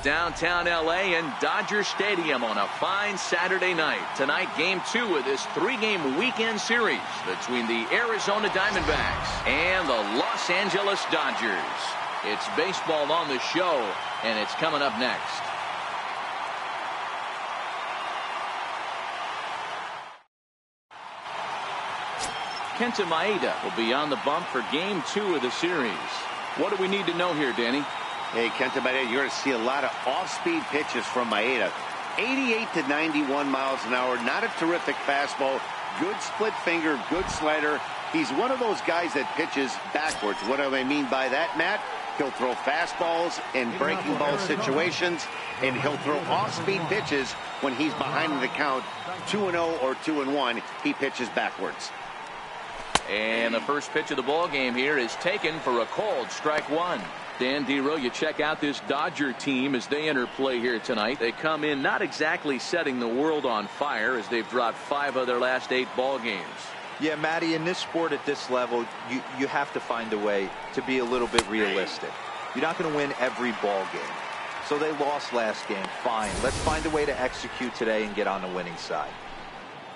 Downtown LA and Dodger Stadium on a fine Saturday night. Tonight, game 2 of this 3-game weekend series between the Arizona Diamondbacks and the Los Angeles Dodgers. It's baseball on the show, and it's coming up next. Kenta Maeda will be on the bump for game 2 of the series. What do we need to know here, Danny? Hey, Kenta Maeda, you're going to see a lot of off-speed pitches from Maeda. 88 to 91 miles an hour. Not a terrific fastball. Good split finger, good slider. He's one of those guys that pitches backwards. What do I mean by that, Matt? He'll throw fastballs in breaking ball situations, and he'll throw off-speed pitches when he's behind in the count. 2-0 or 2-1, he pitches backwards. And the first pitch of the ball game here is taken for a called strike one. Dan Dero, you check out this Dodger team as they enter play here tonight. They come in not exactly setting the world on fire as they've dropped 5 of their last 8 ball games. Yeah, Matty, in this sport at this level, you have to find a way to be a little bit realistic. You're not going to win every ball game. So they lost last game. Fine. Let's find a way to execute today and get on the winning side.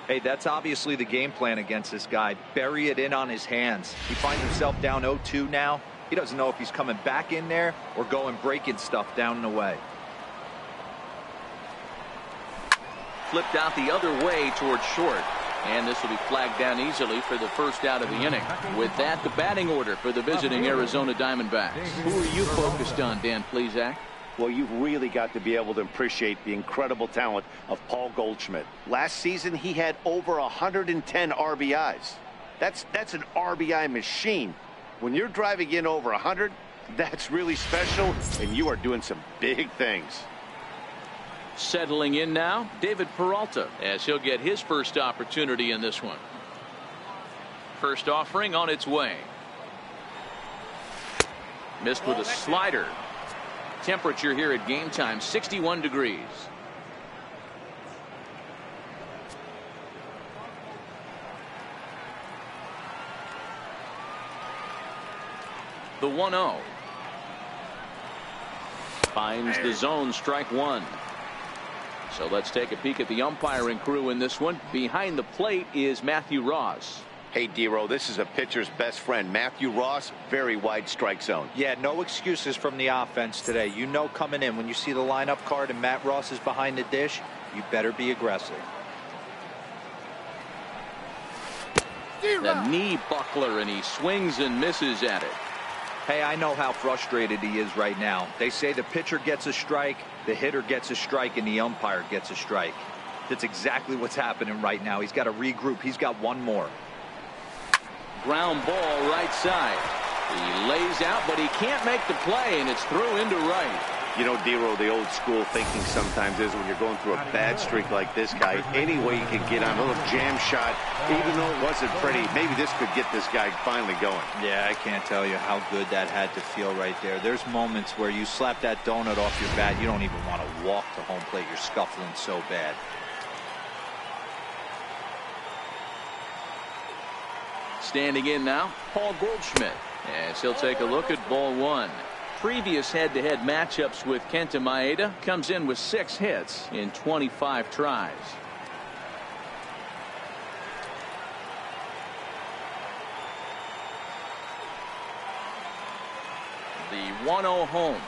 Hey, that's obviously the game plan against this guy. Bury it in on his hands. He finds himself down 0-2 now. He doesn't know if he's coming back in there or going breaking stuff down and away. Flipped out the other way towards short. And this will be flagged down easily for the first out of the inning. With that, the batting order for the visiting Arizona Diamondbacks. Who are you focused on, Dan Plesac? Well, you've really got to be able to appreciate the incredible talent of Paul Goldschmidt. Last season, he had over 110 RBIs. That's an RBI machine. When you're driving in over 100, that's really special, and you are doing some big things. Settling in now, David Peralta, as he'll get his first opportunity in this one. First offering on its way. Missed with a slider. Temperature here at game time, 61 degrees. The 1-0. Finds the zone, strike one. So let's take a peek at the umpiring crew in this one. Behind the plate is Matthew Ross. Hey, Dero, this is a pitcher's best friend. Matthew Ross, very wide strike zone. Yeah, no excuses from the offense today. You know coming in, when you see the lineup card and Matt Ross is behind the dish, you better be aggressive. The knee buckler, and he swings and misses at it. Hey, I know how frustrated he is right now. They say the pitcher gets a strike, the hitter gets a strike, and the umpire gets a strike. That's exactly what's happening right now. He's got to regroup. He's got one more. Ground ball right side. He lays out, but he can't make the play, and it's through into right. You know, Dero, the old school thinking sometimes is when you're going through a bad streak like this guy, any way you can get on a little jam shot, even though it wasn't pretty, maybe this could get this guy finally going. Yeah, I can't tell you how good that had to feel right there. There's moments where you slap that donut off your bat, you don't even want to walk to home plate. You're scuffling so bad. Standing in now, Paul Goldschmidt, as he'll take a look at ball one. Previous head-to-head matchups with Kenta Maeda, comes in with 6 hits in 25 tries. The 1-0 home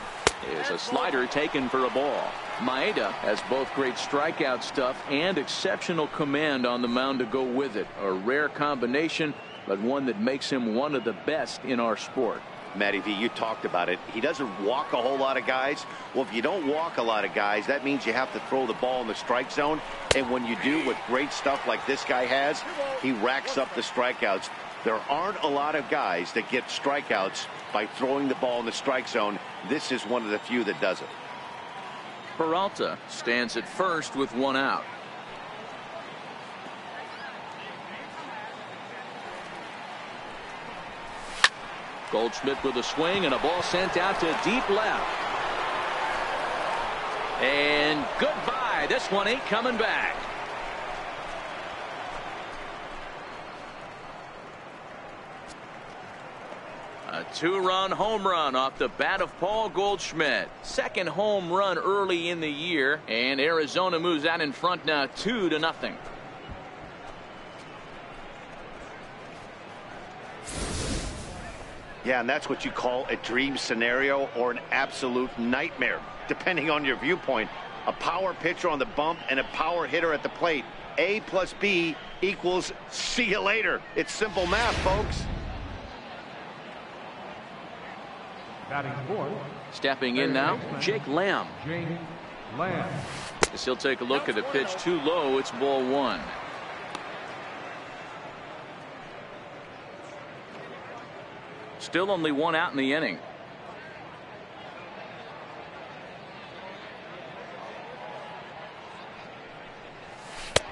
is a slider taken for a ball. Maeda has both great strikeout stuff and exceptional command on the mound to go with it. A rare combination, but one that makes him one of the best in our sport. Matty V, you talked about it. He doesn't walk a whole lot of guys. Well, if you don't walk a lot of guys, that means you have to throw the ball in the strike zone. And when you do, with great stuff like this guy has, he racks up the strikeouts. There aren't a lot of guys that get strikeouts by throwing the ball in the strike zone. This is one of the few that does it. Peralta stands at first with 1 out. Goldschmidt with a swing and a ball sent out to deep left. And goodbye. This one ain't coming back. A 2-run home run off the bat of Paul Goldschmidt. Second home run early in the year, and Arizona moves out in front now 2-0. Yeah, and that's what you call a dream scenario or an absolute nightmare, depending on your viewpoint. A power pitcher on the bump and a power hitter at the plate. A plus B equals see you later. It's simple math, folks. Stepping in now, Jake Lamb. As he'll take a look at a pitch too low, it's ball 1. Still only 1 out in the inning.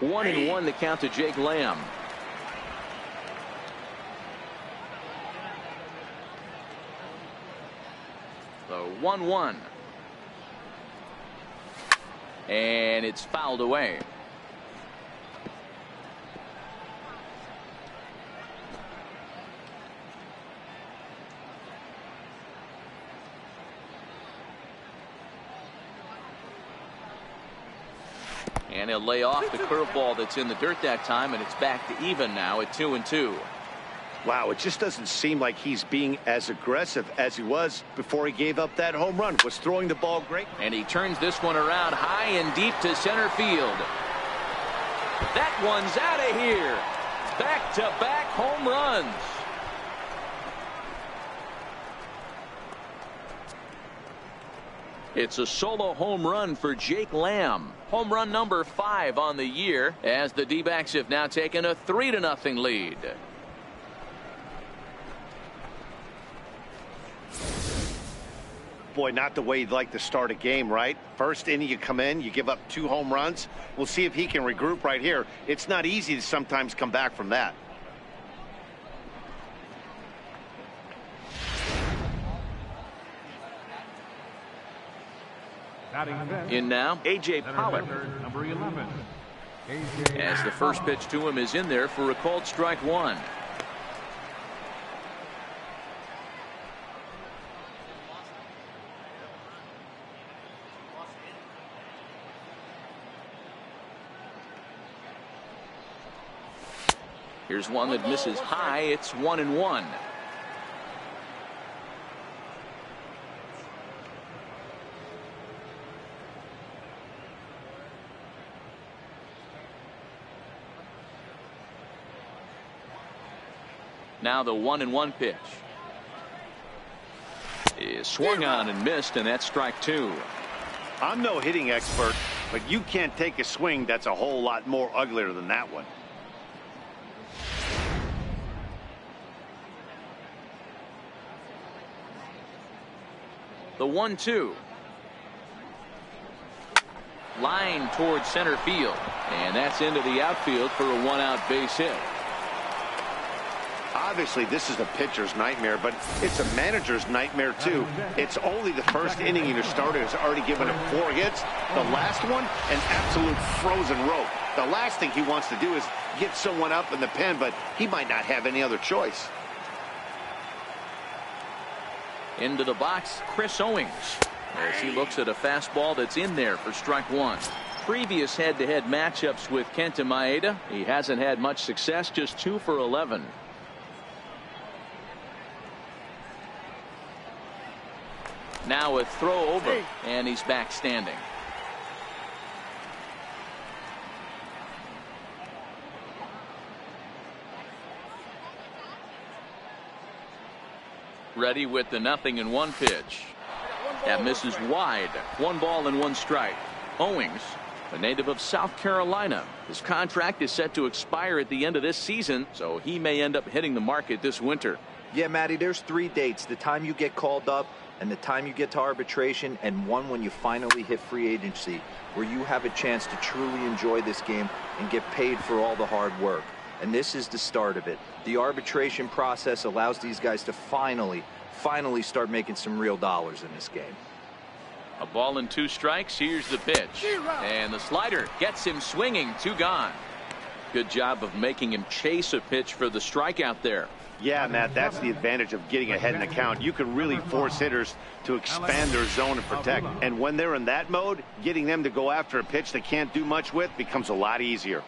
One and 1 the count to Jake Lamb. The 1-1. And it's fouled away. And he'll lay off the curveball that's in the dirt that time, and it's back to even now at 2-2. Wow, it just doesn't seem like he's being as aggressive as he was before he gave up that home run. Was throwing the ball great. And he turns this one around high and deep to center field. That one's out of here. Back-to-back home runs. It's a solo home run for Jake Lamb. Home run number 5 on the year, as the D-backs have now taken a 3-0 lead. Boy, not the way you'd like to start a game, right? First inning, you come in, you give up 2 home runs. We'll see if he can regroup right here. It's not easy to sometimes come back from that. In now, A.J. Pollock. Number 11. As the first pitch to him is in there for a called strike 1. Here's one that misses high. It's 1-1. Now the 1-1 pitch. swung on and missed, and that's strike two. I'm no hitting expert, but you can't take a swing that's a whole lot more uglier than that one. The 1-2. Line towards center field, and that's into the outfield for a one-out base hit. Obviously, this is a pitcher's nightmare, but it's a manager's nightmare, too. It's only the first inning, and your starter has already given him 4 hits. The last one, an absolute frozen rope. The last thing he wants to do is get someone up in the pen, but he might not have any other choice. Into the box, Chris Owings, as he looks at a fastball that's in there for strike one. Previous head-to-head matchups with Kenta Maeda, he hasn't had much success, just 2 for 11. Now a throw over, and he's back standing. Ready with the 0-1 pitch. That misses wide. 1 ball and 1 strike. Owings, a native of South Carolina. His contract is set to expire at the end of this season, so he may end up hitting the market this winter. Yeah, Matty, there's 3 dates. The time you get called up, and the time you get to arbitration, and one when you finally hit free agency, where you have a chance to truly enjoy this game and get paid for all the hard work. And this is the start of it. The arbitration process allows these guys to finally start making some real dollars in this game. A ball and 2 strikes. Here's the pitch. And the slider gets him swinging. 2 gone. Good job of making him chase a pitch for the strikeout there. Yeah, Matt, that's the advantage of getting ahead in the count. You can really force hitters to expand their zone and protect. And when they're in that mode, getting them to go after a pitch they can't do much with becomes a lot easier.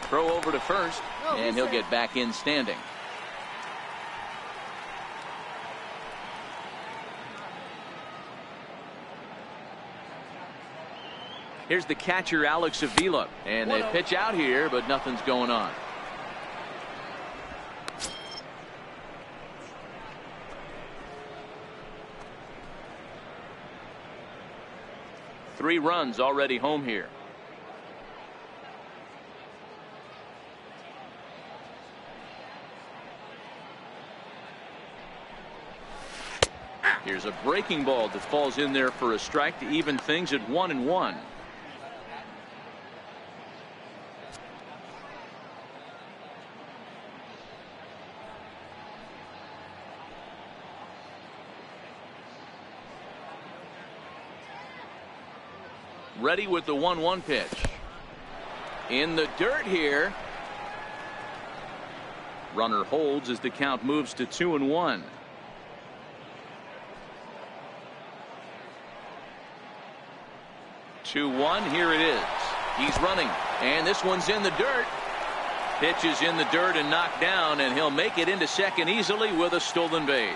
Throw over to first, and he'll get back in standing. Here's the catcher, Alex Avila, and they pitch out here, but nothing's going on. Three runs already home here. Here's a breaking ball that falls in there for a strike to even things at 1-1. Ready with the 1-1 pitch. In the dirt here. Runner holds as the count moves to 2-1. 2-1, here it is. He's running, and this one's in the dirt. Pitch is in the dirt and knocked down, and he'll make it into second easily with a stolen base.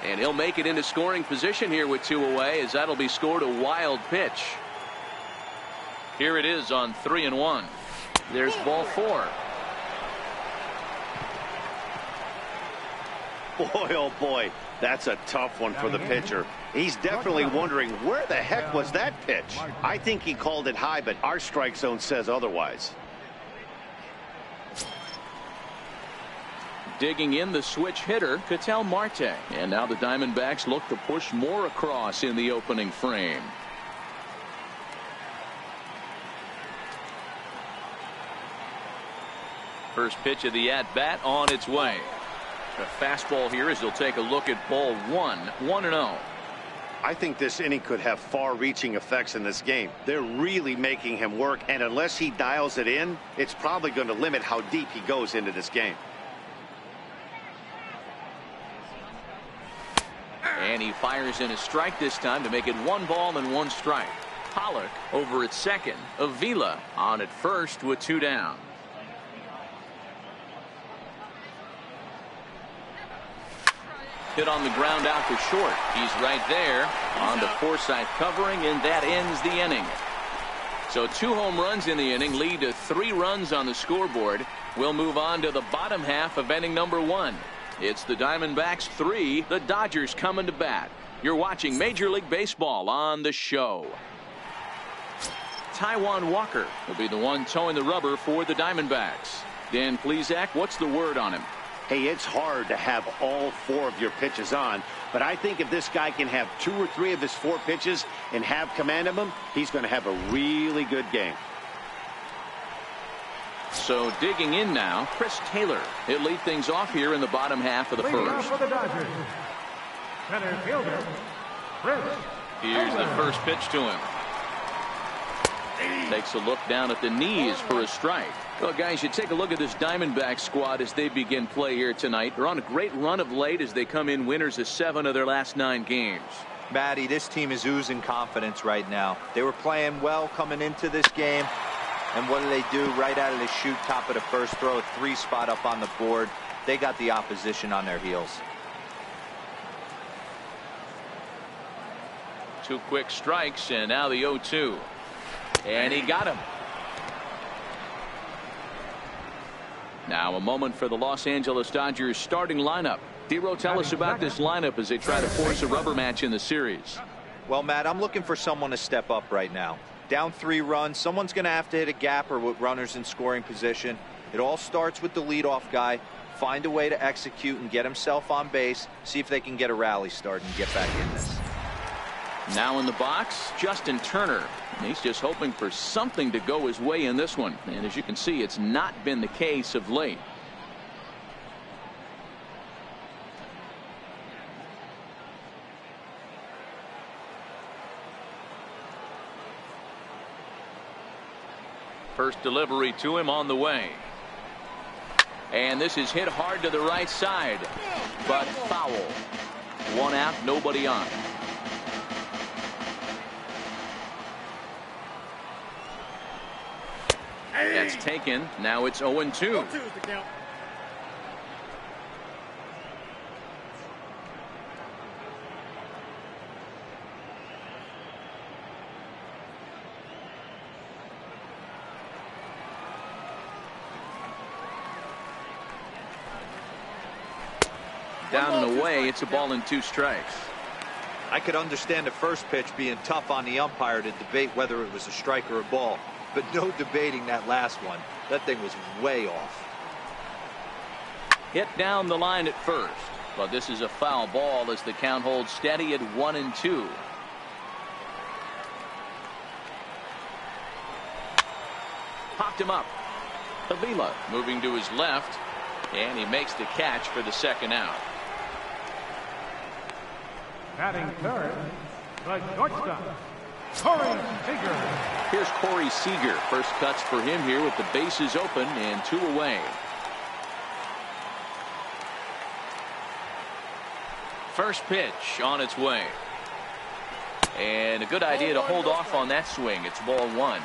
And he'll make it into scoring position here with 2 away, as that'll be scored a wild pitch. Here it is on 3-1. There's ball 4. Boy, oh boy, that's a tough one for the pitcher. He's definitely wondering, where the heck was that pitch? I think he called it high, but our strike zone says otherwise. Digging in the switch hitter, Ketel Marte. And now the Diamondbacks look to push more across in the opening frame. First pitch of the at-bat on its way. The fastball here as he'll take a look at ball 1, 1-0. I think this inning could have far-reaching effects in this game. They're really making him work, and unless he dials it in, it's probably going to limit how deep he goes into this game. And he fires in a strike this time to make it 1 ball and 1 strike. Pollock over at second. Avila on at first with 2 down. Hit on the ground out to short. He's right there on the Forsythe covering, and that ends the inning. So 2 home runs in the inning lead to 3 runs on the scoreboard. We'll move on to the bottom half of inning number 1. It's the Diamondbacks 3, the Dodgers coming to bat. You're watching Major League Baseball on the show. Taijuan Walker will be the one towing the rubber for the Diamondbacks. Dan Plesac, what's the word on him? Hey, it's hard to have all 4 of your pitches on, but I think if this guy can have 2 or 3 of his 4 pitches and have command of them, he's going to have a really good game. So digging in now, Chris Taylor. He'll lead things off here in the bottom half of the first. For the Dodgers, center fielder, Chris Here's the first pitch to him. Takes a look down at the knees for a strike. Well, guys, you take a look at this Diamondback squad as they begin play here tonight. They're on a great run of late as they come in winners of 7 of their last 9 games. Matty, this team is oozing confidence right now. They were playing well coming into this game. And what do? Right out of the chute, top of the first, throw a 3 spot up on the board. They got the opposition on their heels. 2 quick strikes, and now the 0-2. And he got him. Now a moment for the Los Angeles Dodgers starting lineup. Dero, tell us about this lineup as they try to force a rubber match in the series. Well, Matt, I'm looking for someone to step up right now. Down 3 runs, someone's going to have to hit a gap or with runners in scoring position. It all starts with the leadoff guy. Find a way to execute and get himself on base. See if they can get a rally start and get back in this. Now in the box, Justin Turner. And he's just hoping for something to go his way in this one. And as you can see, it's not been the case of late. First delivery to him on the way. And this is hit hard to the right side, but foul. 1 out, nobody on. That's taken. Now it's 0-2. Down and away, it's a ball and 2 strikes. I could understand the first pitch being tough on the umpire to debate whether it was a strike or a ball. But no debating that last one. That thing was way off. Hit down the line at first. But this is a foul ball as the count holds steady at 1-2. Popped him up. Avila moving to his left. And he makes the catch for the 2nd out. batting third, the shortstop, Corey Seager. Here's Corey Seager. First cuts for him here with the bases open and 2 away. First pitch on its way. And a good idea to hold off on that swing. It's ball 1.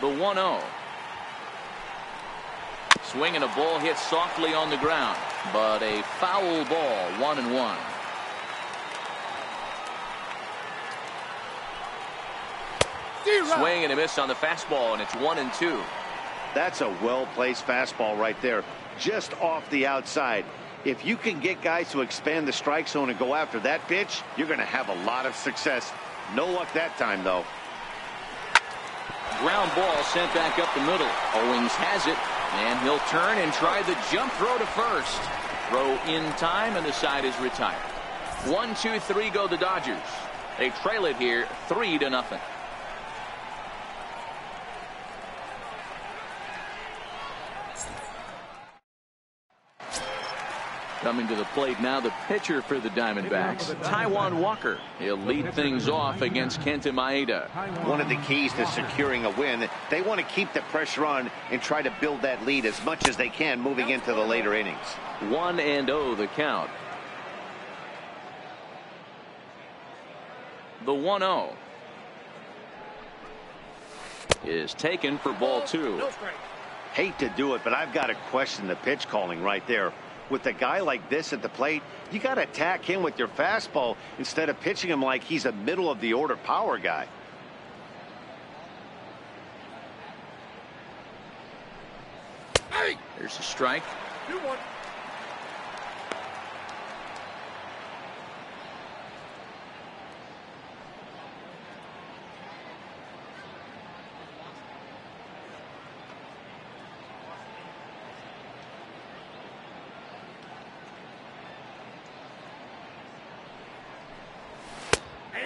The 1-0. Swing and a ball hit softly on the ground, but a foul ball. 1-1. Swing and a miss on the fastball, and it's 1-2. That's a well-placed fastball right there, just off the outside. If you can get guys to expand the strike zone and go after that pitch, you're going to have a lot of success. No luck that time, though. Ground ball sent back up the middle. Owings has it, and he'll turn and try the jump throw to first. Throw in time, and the side is retired. 1-2-3 go the Dodgers. They trail it here 3-0. Coming to the plate now, the pitcher for the Diamondbacks, Taijuan Walker. He'll lead things off against Kenta Maeda. One of the keys to securing a win, they want to keep the pressure on and try to build that lead as much as they can moving into the later innings. 1-0 the count. The 1-0. is taken for ball 2. No strike. Hate to do it, but I've got to question the pitch calling right there. With a guy like this at the plate, you got to attack him with your fastball instead of pitching him like he's a middle of the order power guy. There's a strike. 2-1.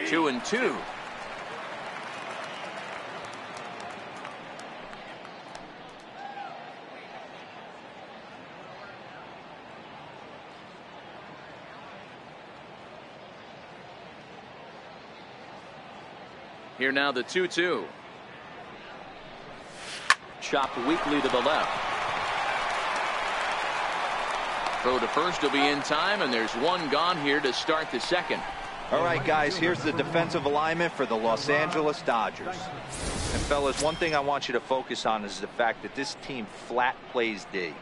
Two and two. Here now the 2-2. Chopped weakly to the left. Throw to first will be in time, and there's one gone here to start the second. All right, guys, here's the defensive alignment for the Los Angeles Dodgers. And, fellas, one thing I want you to focus on is the fact that this team flat plays D.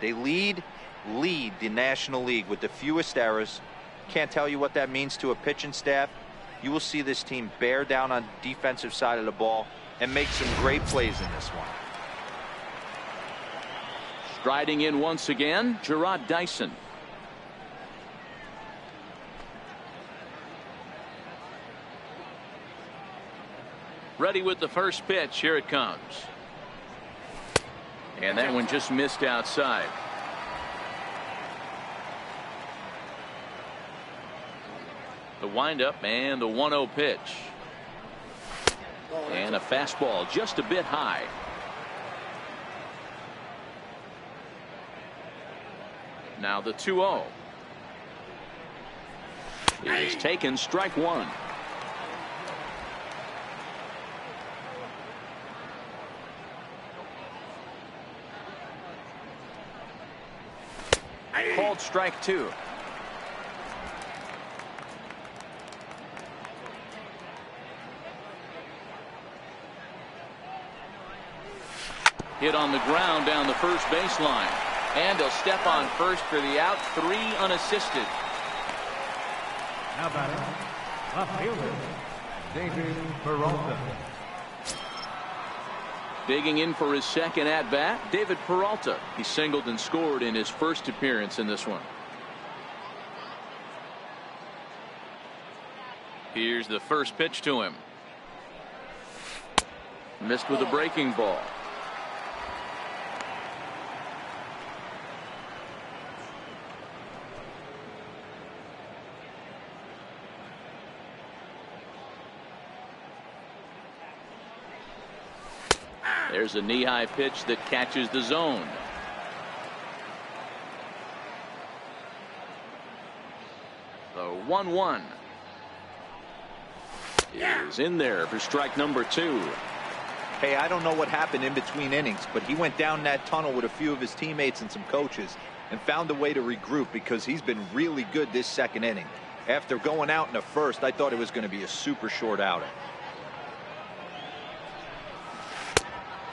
They lead the National League with the fewest errors. Can't tell you what that means to a pitching staff. You will see this team bear down on the defensive side of the ball and make some great plays in this one. Striding in once again, Gerard Dyson. Ready with the first pitch. Here it comes. And that one just missed outside. The windup and the 1-0 pitch. And a fastball just a bit high. Now the 2-0 is taken, strike one. Called strike two. Hit on the ground down the first baseline. And he'll step on first for the out. 3 unassisted. Now batting, left fielder, David Peralta. Digging in for his second at-bat, David Peralta. He singled and scored in his first appearance in this one. Here's the first pitch to him. Missed with a breaking ball. There's a knee-high pitch that catches the zone. The 1-1 is in there for strike number 2. Hey, I don't know what happened in between innings, but he went down that tunnel with a few of his teammates and some coaches and found a way to regroup because he's been really good this second inning. After going out in the first, I thought it was going to be a super short outing.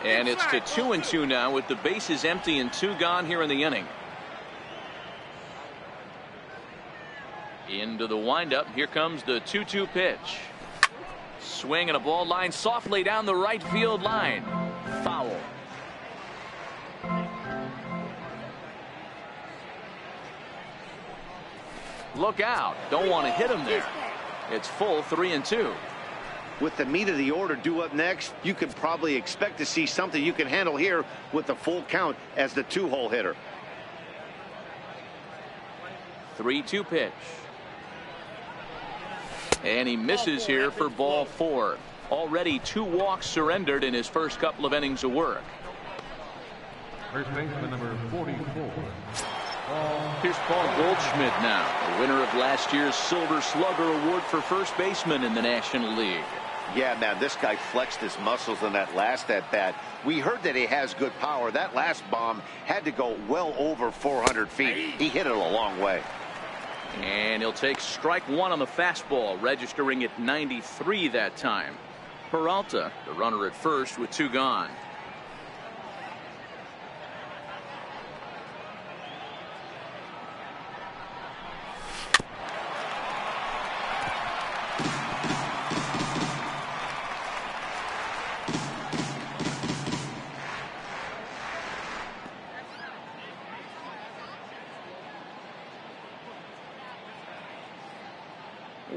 And it's to 2-2 now with the bases empty and 2 gone here in the inning. Into the windup. Here comes the 2-2 pitch. Swing and a ball line softly down the right field line. Foul. Look out. Don't want to hit him there. It's full 3-2. With the meat of the order due up next, you could probably expect to see something you can handle here with the full count as the 2-hole hitter. 3-2 pitch. And he misses here for ball 4. Already 2 walks surrendered in his first couple of innings of work. First baseman number 44. Here's Paul Goldschmidt now, the winner of last year's Silver Slugger Award for first baseman in the National League. Yeah, man, this guy flexed his muscles in that last at-bat. We heard that he has good power. That last bomb had to go well over 400 feet. He hit it a long way. And he'll take strike 1 on the fastball, registering at 93 that time. Peralta, the runner at first with 2 gone.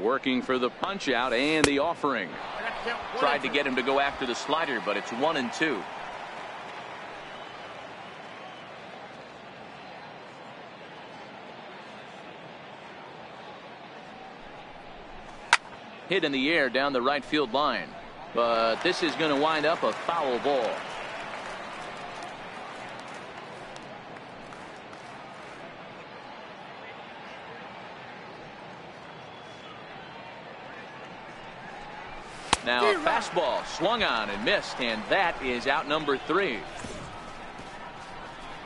Working for the punch out and the offering. Tried to get him to go after the slider, but it's 1-2. Hit in the air down the right field line, but this is going to wind up a foul ball. Now a fastball swung on and missed, and that is out number 3.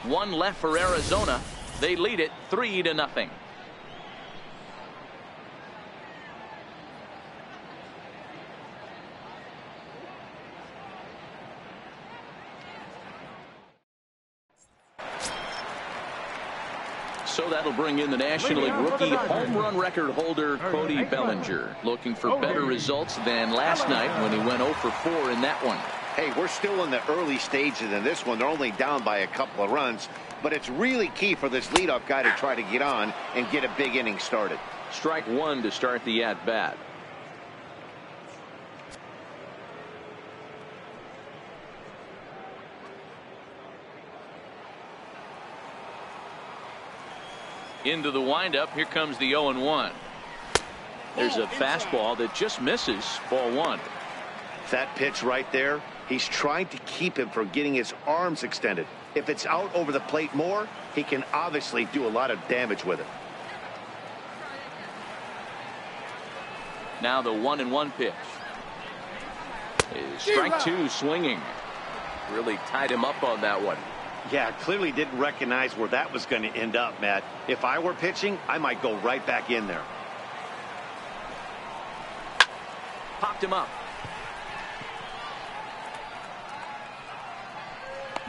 1 left for Arizona. They lead it 3-0. So that'll bring in the National League rookie home run record holder Cody Bellinger, looking for better results than last night when he went 0 for 4 in that one. Hey, we're still in the early stages in this one. They're only down by a couple of runs, but it's really key for this leadoff guy to try to get on and get a big inning started. Strike 1 to start the at-bat. Into the windup. Here comes the 0-1. There's a fastball that just misses. Ball 1. That pitch right there, he's trying to keep him from getting his arms extended. If it's out over the plate more, he can obviously do a lot of damage with it. Now the 1-1 pitch. Strike 2 swinging. Really tied him up on that one. Yeah, clearly didn't recognize where that was going to end up, Matt. If I were pitching, I might go right back in there. Popped him up.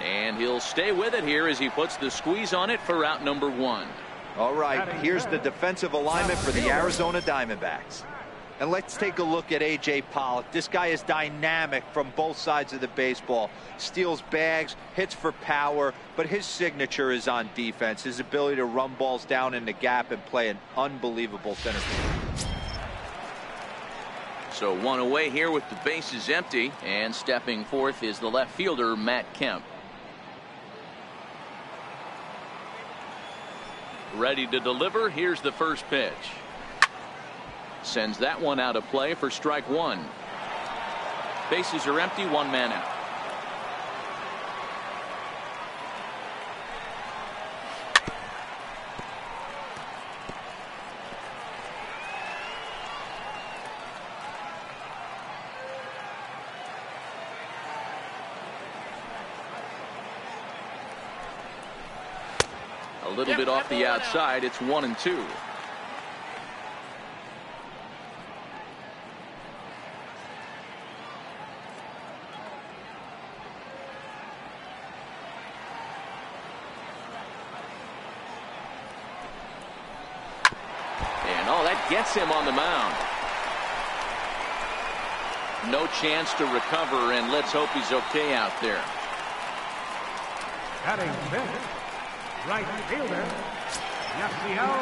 And he'll stay with it here as he puts the squeeze on it for out number 1. All right, here's the defensive alignment for the Arizona Diamondbacks. And let's take a look at A.J. Pollock. This guy is dynamic from both sides of the baseball. Steals bags, hits for power, but his signature is on defense. His ability to run balls down in the gap and play an unbelievable center field. So 1 away here with the bases empty, and stepping forth is the left fielder, Matt Kemp. Ready to deliver. Here's the first pitch. Sends that one out of play for strike 1. Bases are empty, 1 man out. A little bit off the outside. It's 1-2. Gets him on the mound. No chance to recover, and let's hope he's okay out there. Batting fifth, right fielder,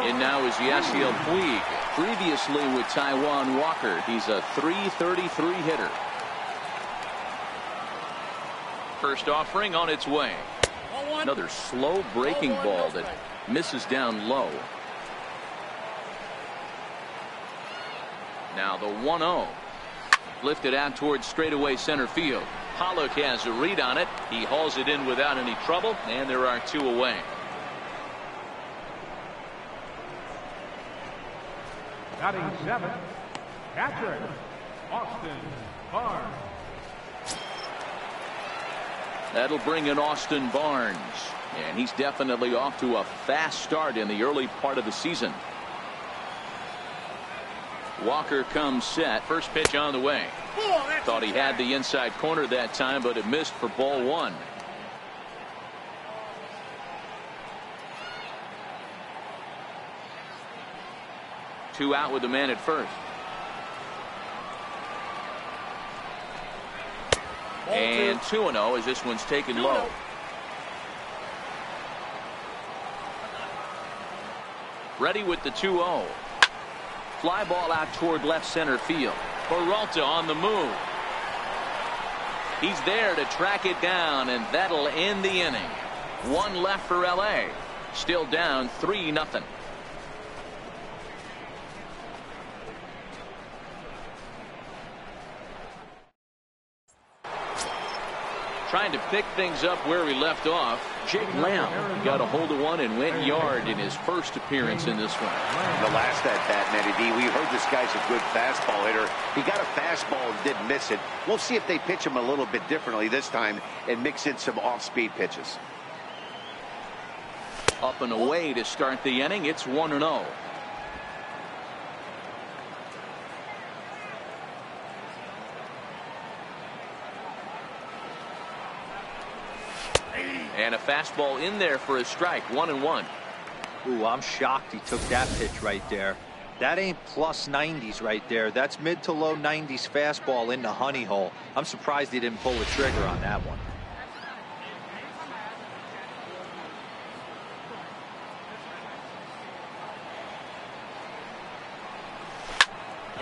And now is Yasiel Puig. Previously with Taijuan Walker. He's a .333 hitter. First offering on its way. Another slow breaking ball that misses down low. Now the 1-0. Lifted out towards straightaway center field. Pollock has a read on it. He hauls it in without any trouble, and there are 2 away. batting seventh, catcher, Austin Barnes. That'll bring in Austin Barnes, and he's definitely off to a fast start in the early part of the season. Walker comes set. First pitch on the way. Thought he had the inside corner that time, but it missed for ball one. Two out with the man at first. And 2-0 as this one's taken low. Ready with the 2-0. Fly ball out toward left center field. Peralta on the move. He's there to track it down, and that'll end the inning. One left for LA. Still down 3-0. Trying to pick things up where we left off. Jake Lamb got a hold of one and went yard in his first appearance in this one. The last at bat, Matty D, we heard this guy's a good fastball hitter. He got a fastball and didn't miss it. We'll see if they pitch him a little bit differently this time and mix in some off-speed pitches. Up and away to start the inning. It's 1-0. And a fastball in there for a strike. 1-1. Ooh, I'm shocked he took that pitch right there. That ain't plus 90s right there. That's mid to low 90s fastball in the honey hole. I'm surprised he didn't pull the trigger on that one.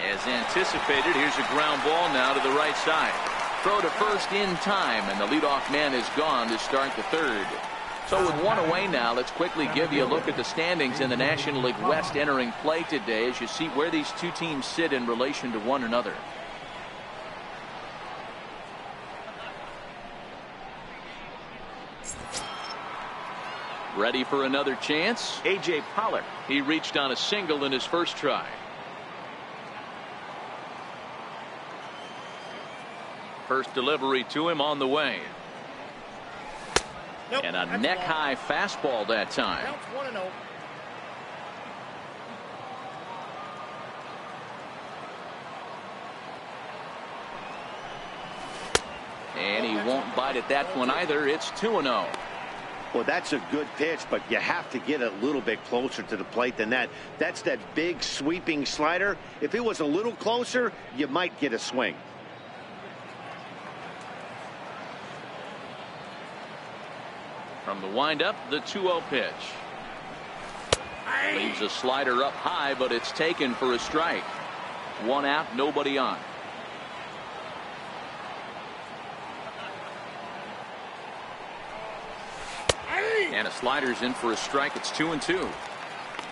As anticipated, here's a ground ball now to the right side. Throw to first in time, and the leadoff man is gone to start the third. So with one away now, let's quickly give you a look at the standings in the National League West entering play today as you see where these two teams sit in relation to one another. Ready for another chance? A.J. Pollock. He reached on a single in his first try. First delivery to him on the way. Nope, and a neck-high fastball that time. Counts 1-0. And he won't bite at that one either. It's 2-0. Well, that's a good pitch, but you have to get a little bit closer to the plate than that. That's that big sweeping slider. If it was a little closer, you might get a swing. From the windup, the 2-0 pitch. Leaves a slider up high, but it's taken for a strike. One out, nobody on. And a slider's in for a strike. It's 2-2.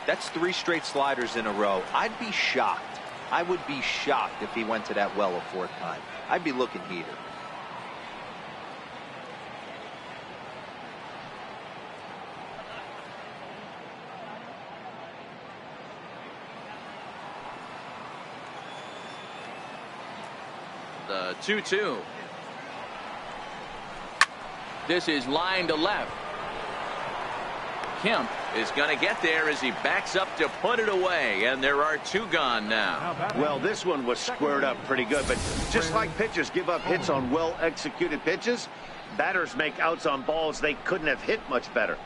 That's 3 straight sliders in a row. I'd be shocked. I would be shocked if he went to that well a 4th time. I'd be looking heater. The 2-2. This is line to left. Kemp is going to get there as he backs up to put it away, and there are 2 gone now. Well, this one was squared up pretty good, but just like pitchers give up hits on well-executed pitches, batters make outs on balls they couldn't have hit much better.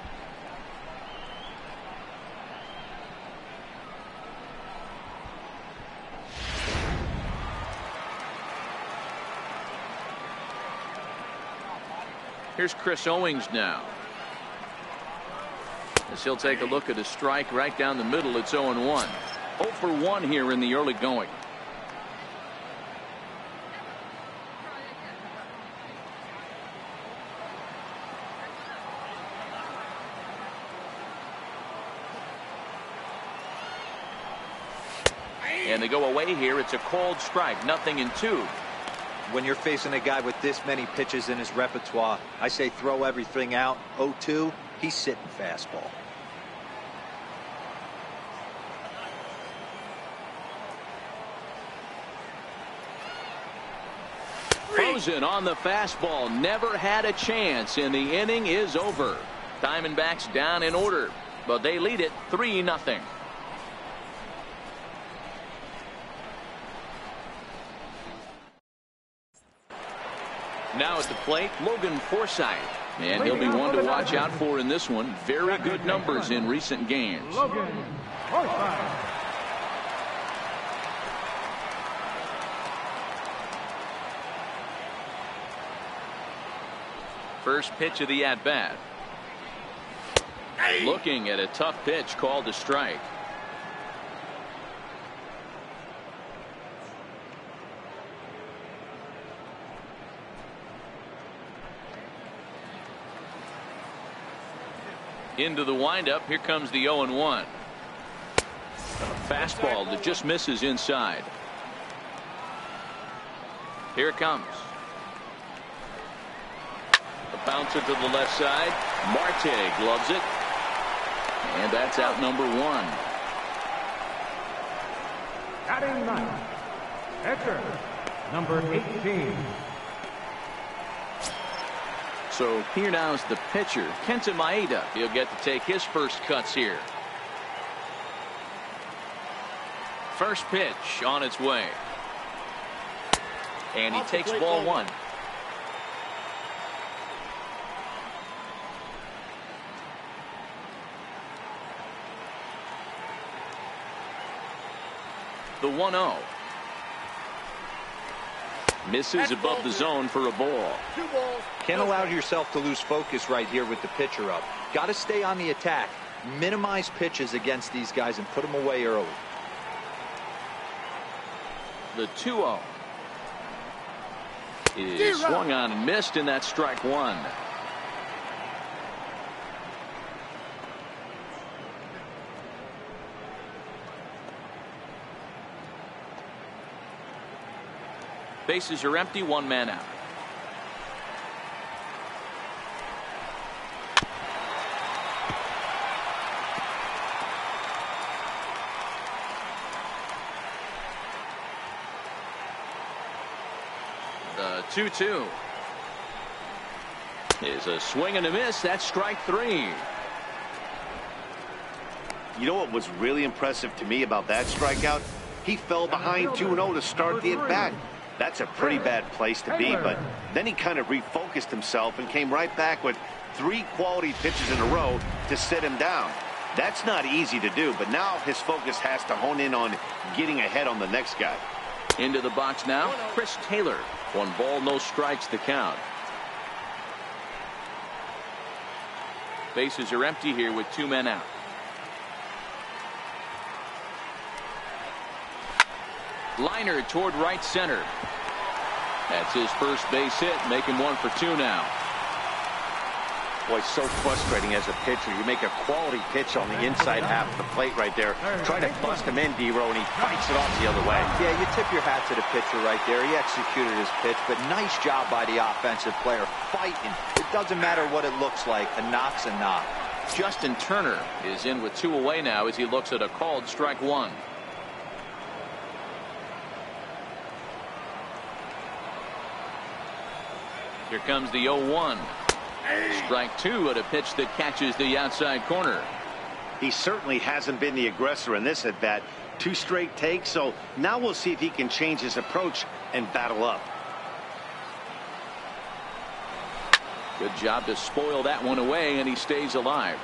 Here's Chris Owings now. As he'll take a look at a strike right down the middle. It's 0-1. 0 for 1 here in the early going. And they go away here. It's a called strike. 0-2. When you're facing a guy with this many pitches in his repertoire, I say throw everything out. 0-2, he's sitting fastball. Frozen on the fastball. Never had a chance, and the inning is over. Diamondbacks down in order, but they lead it 3-0. Now at the plate, Logan Forsythe. And he'll be one to watch out for in this one. Very good numbers in recent games. Logan Forsythe. First pitch of the at-bat. Looking at a tough pitch called a strike. Into the windup. Here comes the 0-1. A fastball that just misses inside. Here it comes. A bouncer to the left side. Marte gloves it. And that's out number 1. Batting ninth, pitcher, number 18. So here now is the pitcher, Kenta Maeda. He'll get to take his first cuts here. First pitch on its way. And he takes ball 1. The 1-0. Misses above the zone for a ball. Can't allow yourself to lose focus right here with the pitcher up. Got to stay on the attack. Minimize pitches against these guys and put them away early. The 2-0 is swung on and missed, and that's strike 1. Bases are empty, 1 man out. The 2-2 is a swing and a miss. That's strike 3. You know what was really impressive to me about that strikeout? He fell behind 2-0 to start the at-bat. That's a pretty bad place to be, but then he kind of refocused himself and came right back with 3 quality pitches in a row to sit him down. That's not easy to do, but now his focus has to hone in on getting ahead on the next guy. Into the box now, Chris Taylor. 1 ball, no strikes to count. Bases are empty here with 2 men out. Liner toward right center. That's his first base hit, making 1 for 2 now. Boy, so frustrating as a pitcher. You make a quality pitch on the inside half of the plate right there. Try to bust him in, D-Row, and he fights it off the other way. Yeah, you tip your hat to the pitcher right there. He executed his pitch, but nice job by the offensive player fighting. It doesn't matter what it looks like. A knock's a knock. Justin Turner is in with 2 away now as he looks at a called strike 1. Here comes the 0-1. Strike 2 at a pitch that catches the outside corner. He certainly hasn't been the aggressor in this at bat. 2 straight takes, so now we'll see if he can change his approach and battle up. Good job to spoil that one away, and he stays alive.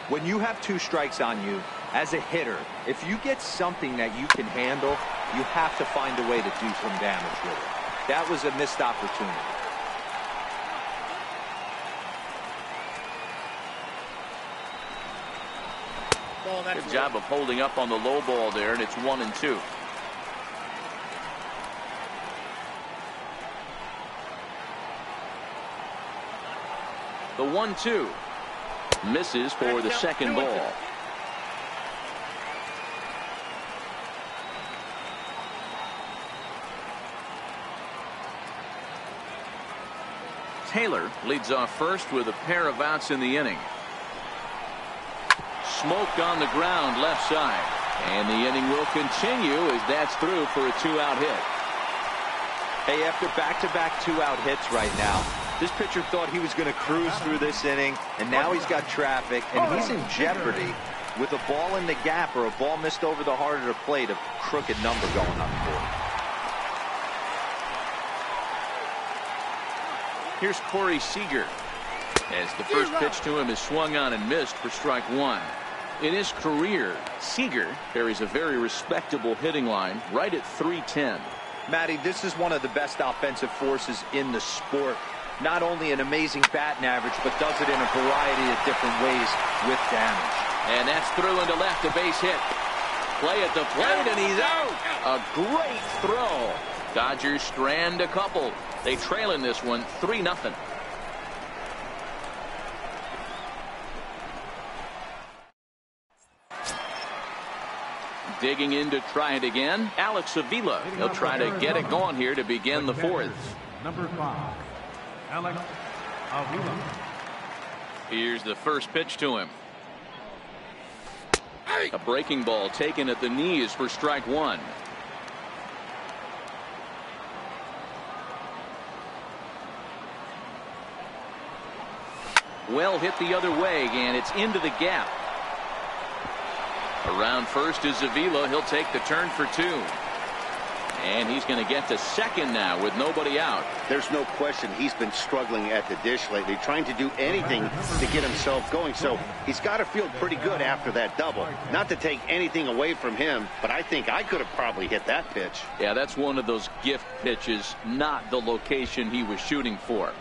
When you have 2 strikes on you, as a hitter, if you get something that you can handle, you have to find a way to do some damage with it. That was a missed opportunity. Good job of holding up on the low ball there, and it's 1-2. The 1-2 misses for the second ball. Taylor leads off first with a pair of outs in the inning. Smoked on the ground left side, and the inning will continue as that's through for a 2-out hit. Hey, after back-to-back 2-out hits right now, this pitcher thought he was going to cruise through this inning, and now he's got traffic, and he's in jeopardy with a ball in the gap or a ball missed over the heart of the plate, a crooked number going up for him. Here's Corey Seager. As the first pitch to him is swung on and missed for strike one. In his career, Seager carries a very respectable hitting line right at .310. Matty, this is one of the best offensive forces in the sport. Not only an amazing batting average, but does it in a variety of different ways with damage. And that's through into left, a base hit. Play at the plate, and he's out. A great throw. Dodgers strand a couple. They trail in this one 3-0. Digging in to try it again, Alex Avila. He'll try to get it going here to begin the fourth. Number 5, Alex Avila. Here's the first pitch to him. A breaking ball taken at the knees for strike one. Well hit the other way, and it's into the gap. Around first is Avila. He'll take the turn for two. And he's going to get to second now with nobody out. There's no question he's been struggling at the dish lately, trying to do anything to get himself going. So he's got to feel pretty good after that double. Not to take anything away from him, but I think I could have probably hit that pitch. Yeah, that's one of those gift pitches, not the location he was shooting for.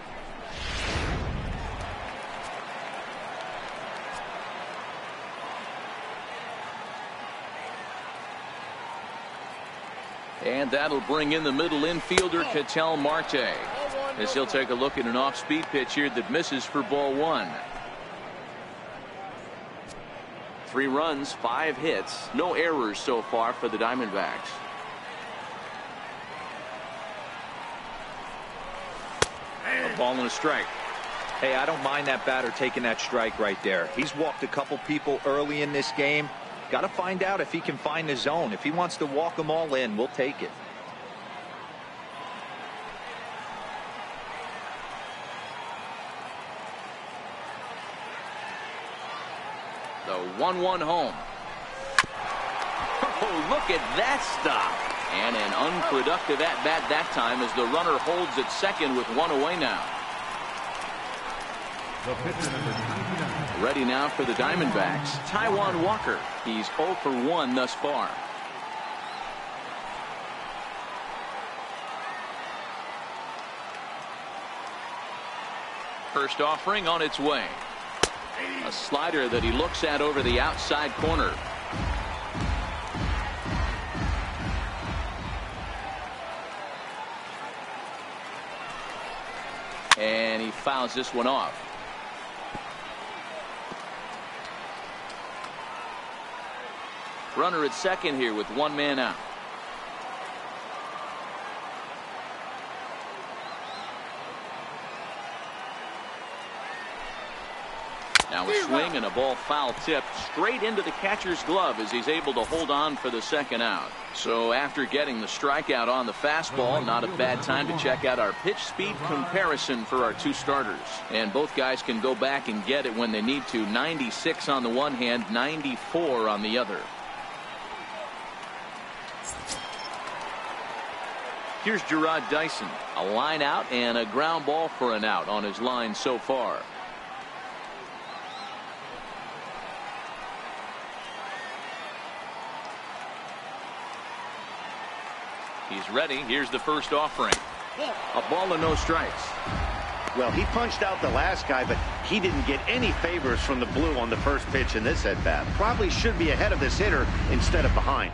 And that'll bring in the middle infielder, Ketel Marte, as he'll take a look at an off-speed pitch here that misses for ball one. 3 runs, 5 hits, no errors so far for the Diamondbacks. A ball and a strike. Hey, I don't mind that batter taking that strike right there. He's walked a couple people early in this game. Got to find out if he can find the zone. If he wants to walk them all in, we'll take it. The 1-1 home. Oh, look at that stop. And an unproductive at-bat that time as the runner holds at second with 1 away now. The pitcher, number 99. Ready now for the Diamondbacks, Taijuan Walker. He's 0 for 1 thus far. First offering on its way. A slider that he looks at over the outside corner. And he fouls this one off. Runner at second here with 1 man out. Now a swing and a ball foul tipped straight into the catcher's glove as he's able to hold on for the second out. So after getting the strikeout on the fastball, not a bad time to check out our pitch speed comparison for our 2 starters. And both guys can go back and get it when they need to. 96 on the one hand, 94 on the other. Here's Gerard Dyson. A line out and a ground ball for an out on his line so far. He's ready. Here's the first offering. A ball and no strikes. Well, he punched out the last guy, but he didn't get any favors from the blue on the first pitch in this at-bat. Probably should be ahead of this hitter instead of behind.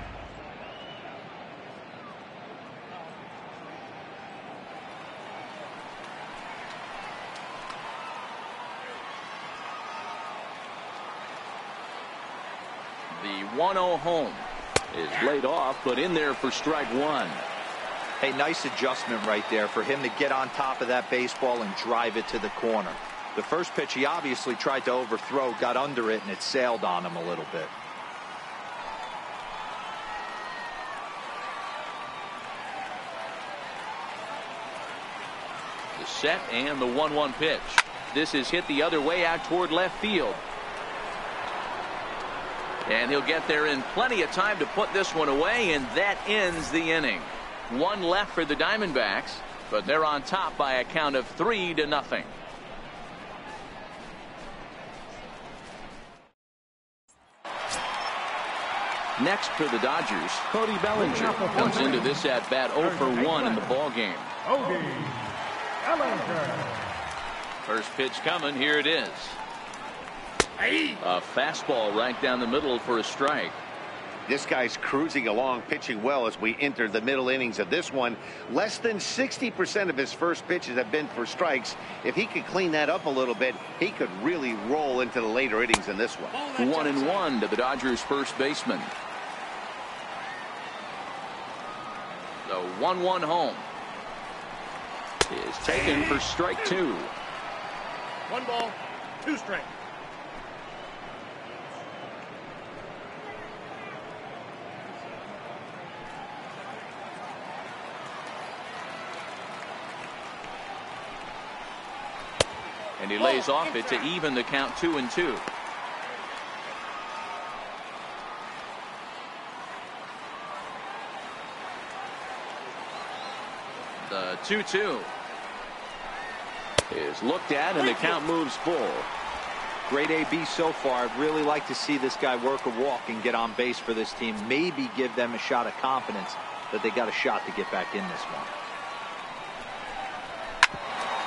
The 1-0 home is laid off, but in there for strike one. Hey, nice adjustment right there for him to get on top of that baseball and drive it to the corner. The first pitch he obviously tried to overthrow, got under it, and it sailed on him a little bit. The set and the 1-1 pitch. This is hit the other way out toward left field. And he'll get there in plenty of time to put this one away, and that ends the inning. 1 left for the Diamondbacks. but they're on top by a count of 3-0. Next for the Dodgers, Cody Bellinger comes into this at bat 0 for 1 in the ball game. Cody Bellinger. First pitch coming. Here it is. A fastball right down the middle for a strike. This guy's cruising along, pitching well as we enter the middle innings of this one. Less than 60% of his first pitches have been for strikes. If he could clean that up a little bit, he could really roll into the later innings in this one. 1-1 to the Dodgers first baseman. The 1-1 home is taken for strike 2. 1 ball, 2 strikes. And he lays off it to even the count 2-2. The 2-2 is looked at, and the count moves full. Great AB so far. I'd really like to see this guy work a walk and get on base for this team. Maybe give them a shot of confidence that they got a shot to get back in this one.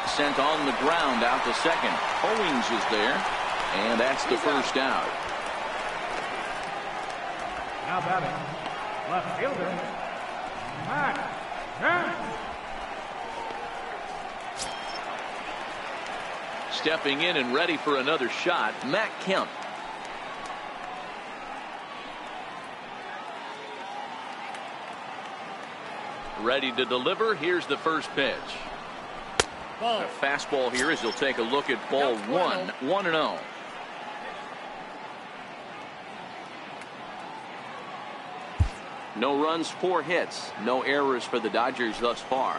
Sent on the ground out to second. Owings is there, and that's the first out. Now batting, left fielder, meinem. Stepping in and ready for another shot, Matt Kemp. Ready to deliver. Here's the first pitch. A fastball here as he'll take a look at ball 1. 1-0. No runs, 4 hits. No errors for the Dodgers thus far.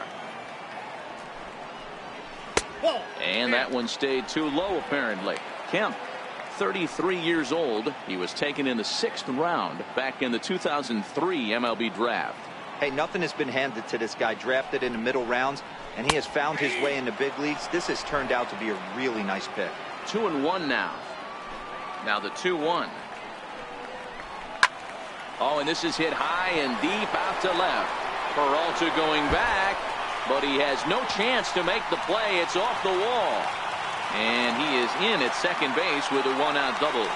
And that one stayed too low, apparently. Kemp, 33 years old. He was taken in the 6th round back in the 2003 MLB draft. Hey, nothing has been handed to this guy. Drafted in the middle rounds, and he has found his way in the big leagues. This has turned out to be a really nice pick. 2-1 now. Now the 2-1. Oh, and this is hit high and deep out to left. Peralta going back, but he has no chance to make the play. It's off the wall. And he is in at second base with a 1-out double.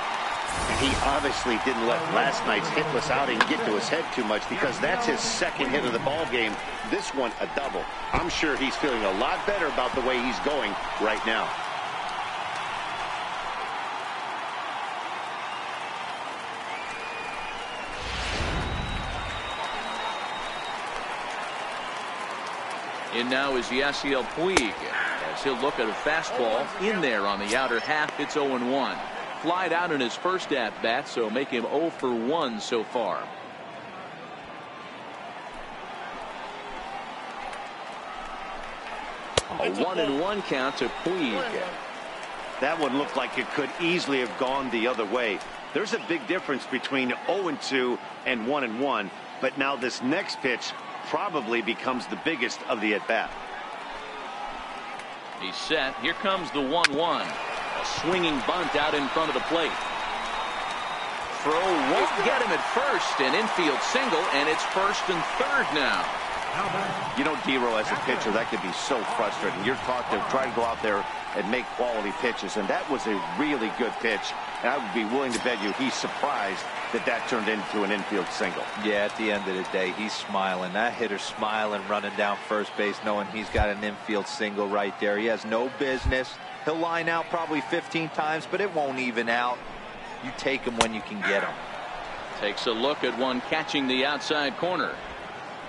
He obviously didn't let last night's hitless outing get to his head too much, because that's his second hit of the ball game. This one a double. I'm sure he's feeling a lot better about the way he's going right now. In now is Yasiel Puig, as he'll look at a fastball in there on the outer half. It's 0-1. Flied out in his first at bat, so make him 0 for 1 so far. A 1-1 count to Puig. That one looked like it could easily have gone the other way. There's a big difference between 0-2 and 1-1, but now this next pitch probably becomes the biggest of the at-bat. He's set. Here comes the 1-1. A swinging bunt out in front of the plate. Throw won't get him at first. An infield single, and it's first and third now. You know, D-Row, as a pitcher, that could be so frustrating. You're taught to try to go out there and make quality pitches, and that was a really good pitch. And I would be willing to bet you he's surprised that that turned into an infield single. Yeah, at the end of the day, he's smiling. That hitter's smiling, running down first base, knowing he's got an infield single right there. He has no business. He'll line out probably 15 times, but it won't even out. You take him when you can get him. Takes a look at one catching the outside corner.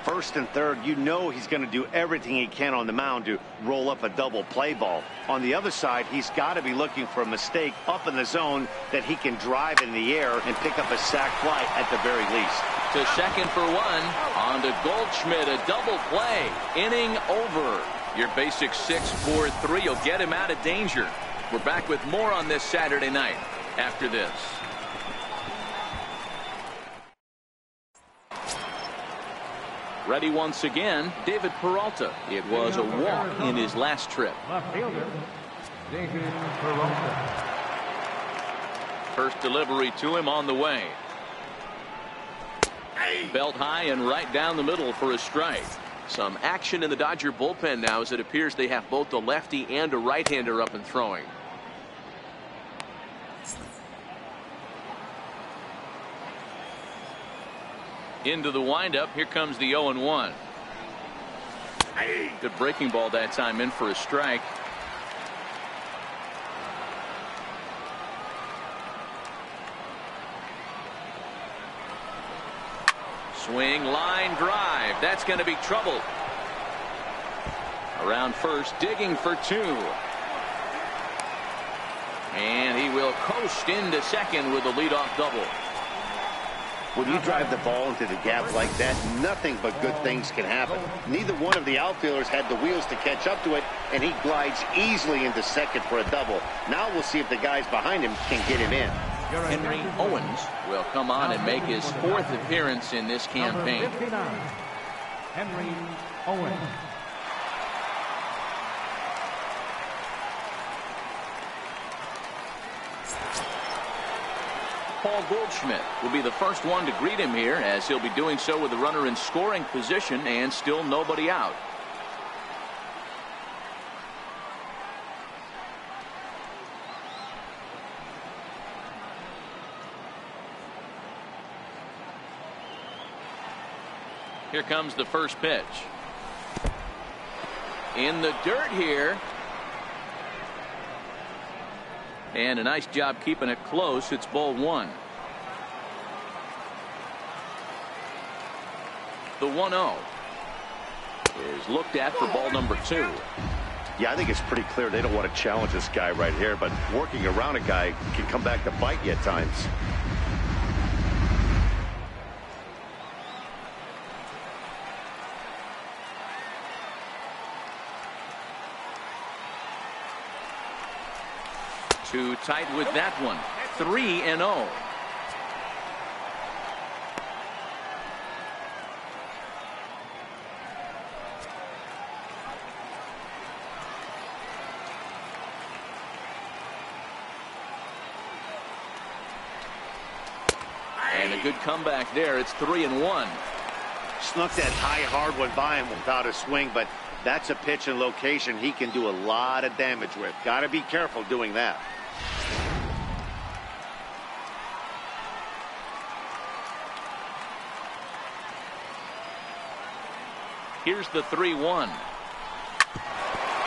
First and third, you know he's going to do everything he can on the mound to roll up a double play ball. On the other side, he's got to be looking for a mistake up in the zone that he can drive in the air and pick up a sac fly at the very least. To second for 1. On to Goldschmidt, a double play. Inning over. Your basic 6-4-3 will get him out of danger. We're back with more on this Saturday night after this. Ready once again, David Peralta. It was a walk in his last trip. Left fielder, David Peralta. First delivery to him on the way. Belt high and right down the middle for a strike. Some action in the Dodger bullpen now, as it appears they have both a lefty and a right-hander up and throwing. Into the windup. Here comes the 0-1. Good breaking ball that time, in for a strike. Swing, line drive. That's going to be trouble. Around first, digging for two. And he will coast into second with a leadoff double. When you drive the ball into the gap like that, nothing but good things can happen. Neither one of the outfielders had the wheels to catch up to it, and he glides easily into second for a double. Now we'll see if the guys behind him can get him in. Henry Owens will come on and make his fourth appearance in this campaign. Number 59, Henry Owens. Paul Goldschmidt will be the first one to greet him here, as he'll be doing so with the runner in scoring position and still nobody out. Here comes the first pitch. In the dirt here. And a nice job keeping it close. It's ball one. The 1-0 is looked at for ball number two. Yeah, I think it's pretty clear they don't want to challenge this guy right here, but working around a guy can come back to bite you at times. Too tight with that one. 3-0. And a good comeback there. It's 3-1. Snuck that high hard one by him without a swing, but that's a pitch and location he can do a lot of damage with. Got to be careful doing that. Here's the 3-1.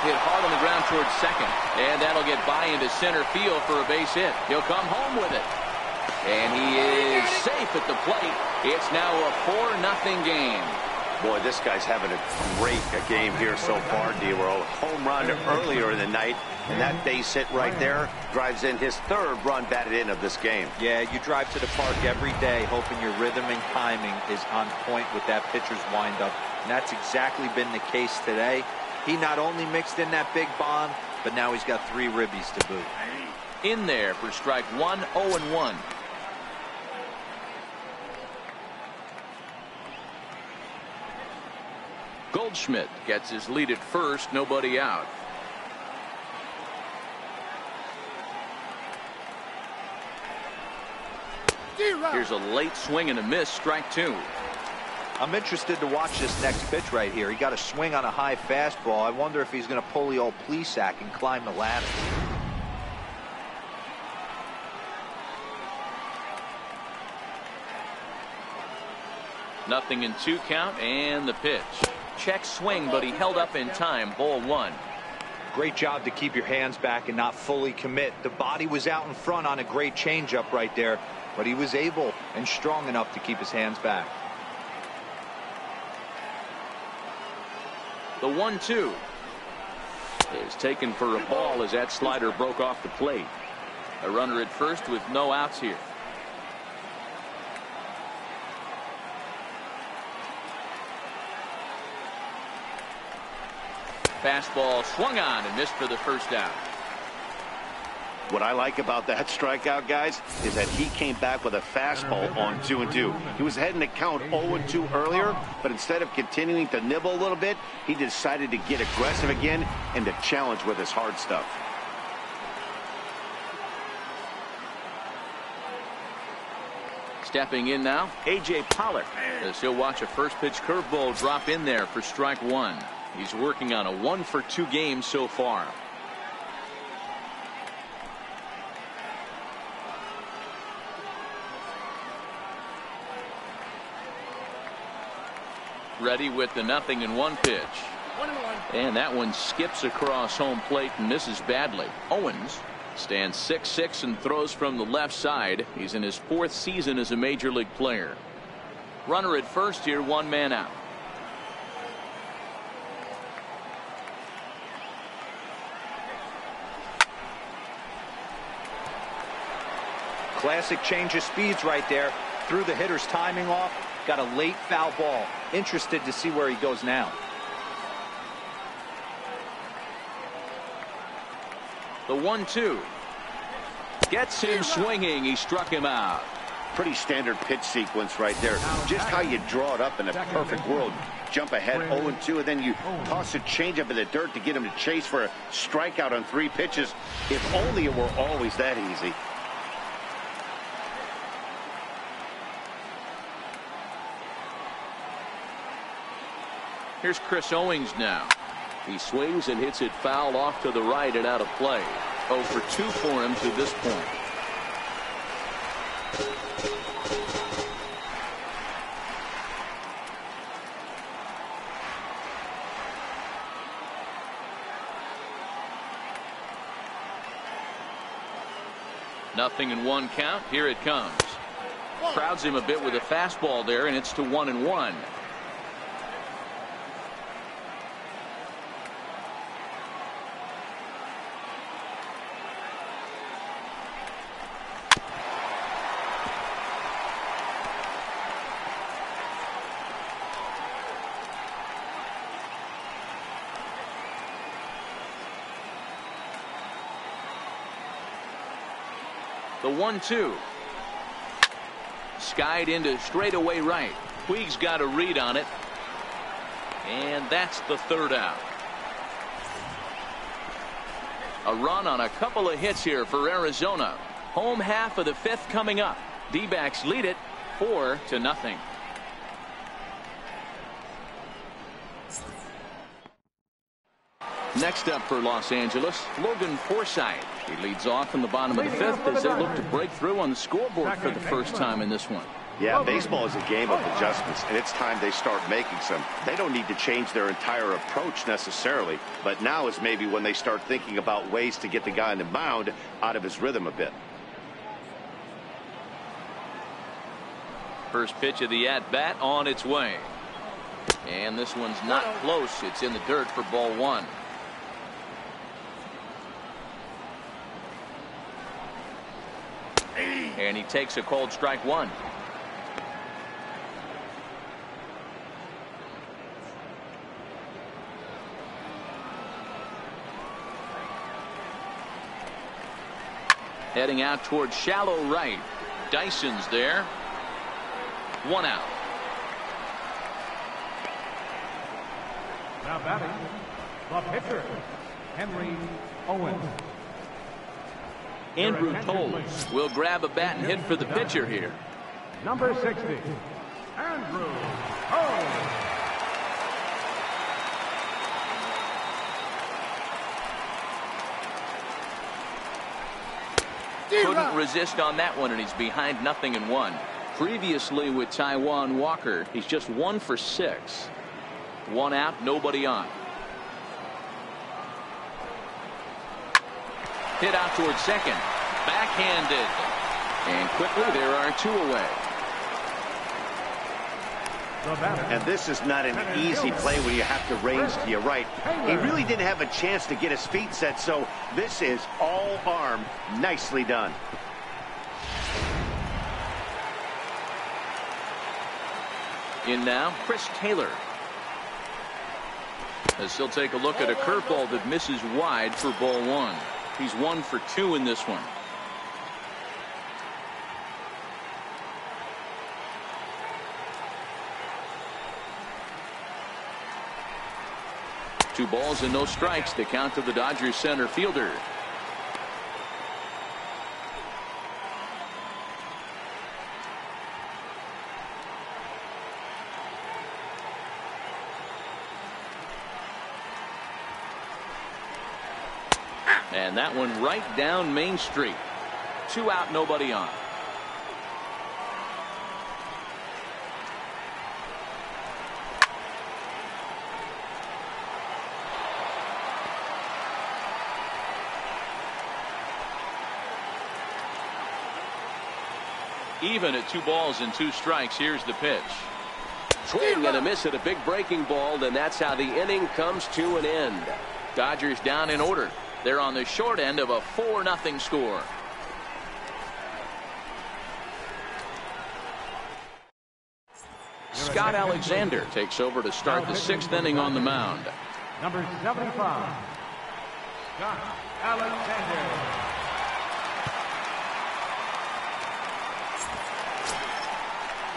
Hit hard on the ground towards second, and that'll get by into center field for a base hit. He'll come home with it, and he is safe at the plate. It's now a 4-0 game. Boy, this guy's having a great game here so far, D-Roll. Home run earlier in the night, and that base hit right there drives in his third run batted in of this game. Yeah, you drive to the park every day hoping your rhythm and timing is on point with that pitcher's windup, and that's exactly been the case today. He not only mixed in that big bomb, but now he's got 3 ribbies to boot. In there for strike one, 0-1. Goldschmidt gets his lead at first, nobody out. Here's a late swing and a miss, strike 2. I'm interested to watch this next pitch right here. He got a swing on a high fastball. I wonder if he's going to pull the old Plesac and climb the ladder. Nothing in 2 count, and the pitch. Check swing, but he held up in time. Ball 1. Great job to keep your hands back and not fully commit. The body was out in front on a great changeup right there, but he was able and strong enough to keep his hands back. The 1-2 is taken for a ball as that slider broke off the plate. A runner at first with no outs here. Fastball swung on and missed for the first out. What I like about that strikeout, guys, is that he came back with a fastball on 2-2. He was heading to count 0-2 earlier, but instead of continuing to nibble a little bit, he decided to get aggressive again and to challenge with his hard stuff. Stepping in now, A.J. Pollock, as he'll watch a first pitch curveball drop in there for strike one. He's working on a 1-for-2 game so far. Ready with the 0-1 pitch. And that one skips across home plate and misses badly. Owens stands 6'6" and throws from the left side. He's in his 4th season as a major league player. Runner at first here, 1 man out. Classic change of speeds right there. Threw the hitter's timing off. Got a late foul ball. Interested to see where he goes now. The 1-2. Gets him swinging. He struck him out. Pretty standard pitch sequence right there. Just how you draw it up in a perfect world. Jump ahead 0-2, and then you toss a changeup in the dirt to get him to chase for a strikeout on 3 pitches. If only it were always that easy. Here's Chris Owings now. He swings and hits it foul off to the right and out of play. 0-for-2 for him to this point. Nothing in 1 count. Here it comes. Crowds him a bit with a fastball there, and it's to 1-1. The 1-2. Skied into straightaway right. Puig's got a read on it. And that's the 3rd out. A run on a couple of hits here for Arizona. Home half of the 5th coming up. D-backs lead it 4-0. Next up for Los Angeles, Logan Forsythe. He leads off in the bottom of the 5th as they look to break through on the scoreboard for the first time in this one. Yeah, baseball is a game of adjustments, and it's time they start making some. They don't need to change their entire approach necessarily, but now is maybe when they start thinking about ways to get the guy on the mound out of his rhythm a bit. First pitch of the at-bat on its way. And this one's not close. It's in the dirt for ball 1. And he takes a called strike 1. Heading out towards shallow right. Dyson's there. 1 out. Now batting, the pitcher, Henry Owens. Andrew Toles will grab a bat and hit for the pitcher here. Number 60, Andrew Owens. Couldn't resist on that one, and he's behind 0-1. Previously with Taijuan Walker, he's just 1 for 6. 1 out, nobody on. Hit out towards second. Backhanded. And quickly there are 2 away. And this is not an easy play when you have to range to your right. He really didn't have a chance to get his feet set, so this is all arm. Nicely done. In now, Chris Taylor. As he'll take a look at a curveball that misses wide for ball 1. He's 1 for 2 in this one. Two balls and no strikes to count to the Dodgers center fielder. And that one right down Main Street. 2 out, nobody on. Even at 2 balls and 2 strikes. Here's the pitch. Swing and a miss at a big breaking ball, and that's how the inning comes to an end. Dodgers down in order. They're on the short end of a 4-0 score. Scott Alexander takes over to start the 6th inning on the mound. Number 75, Scott Alexander.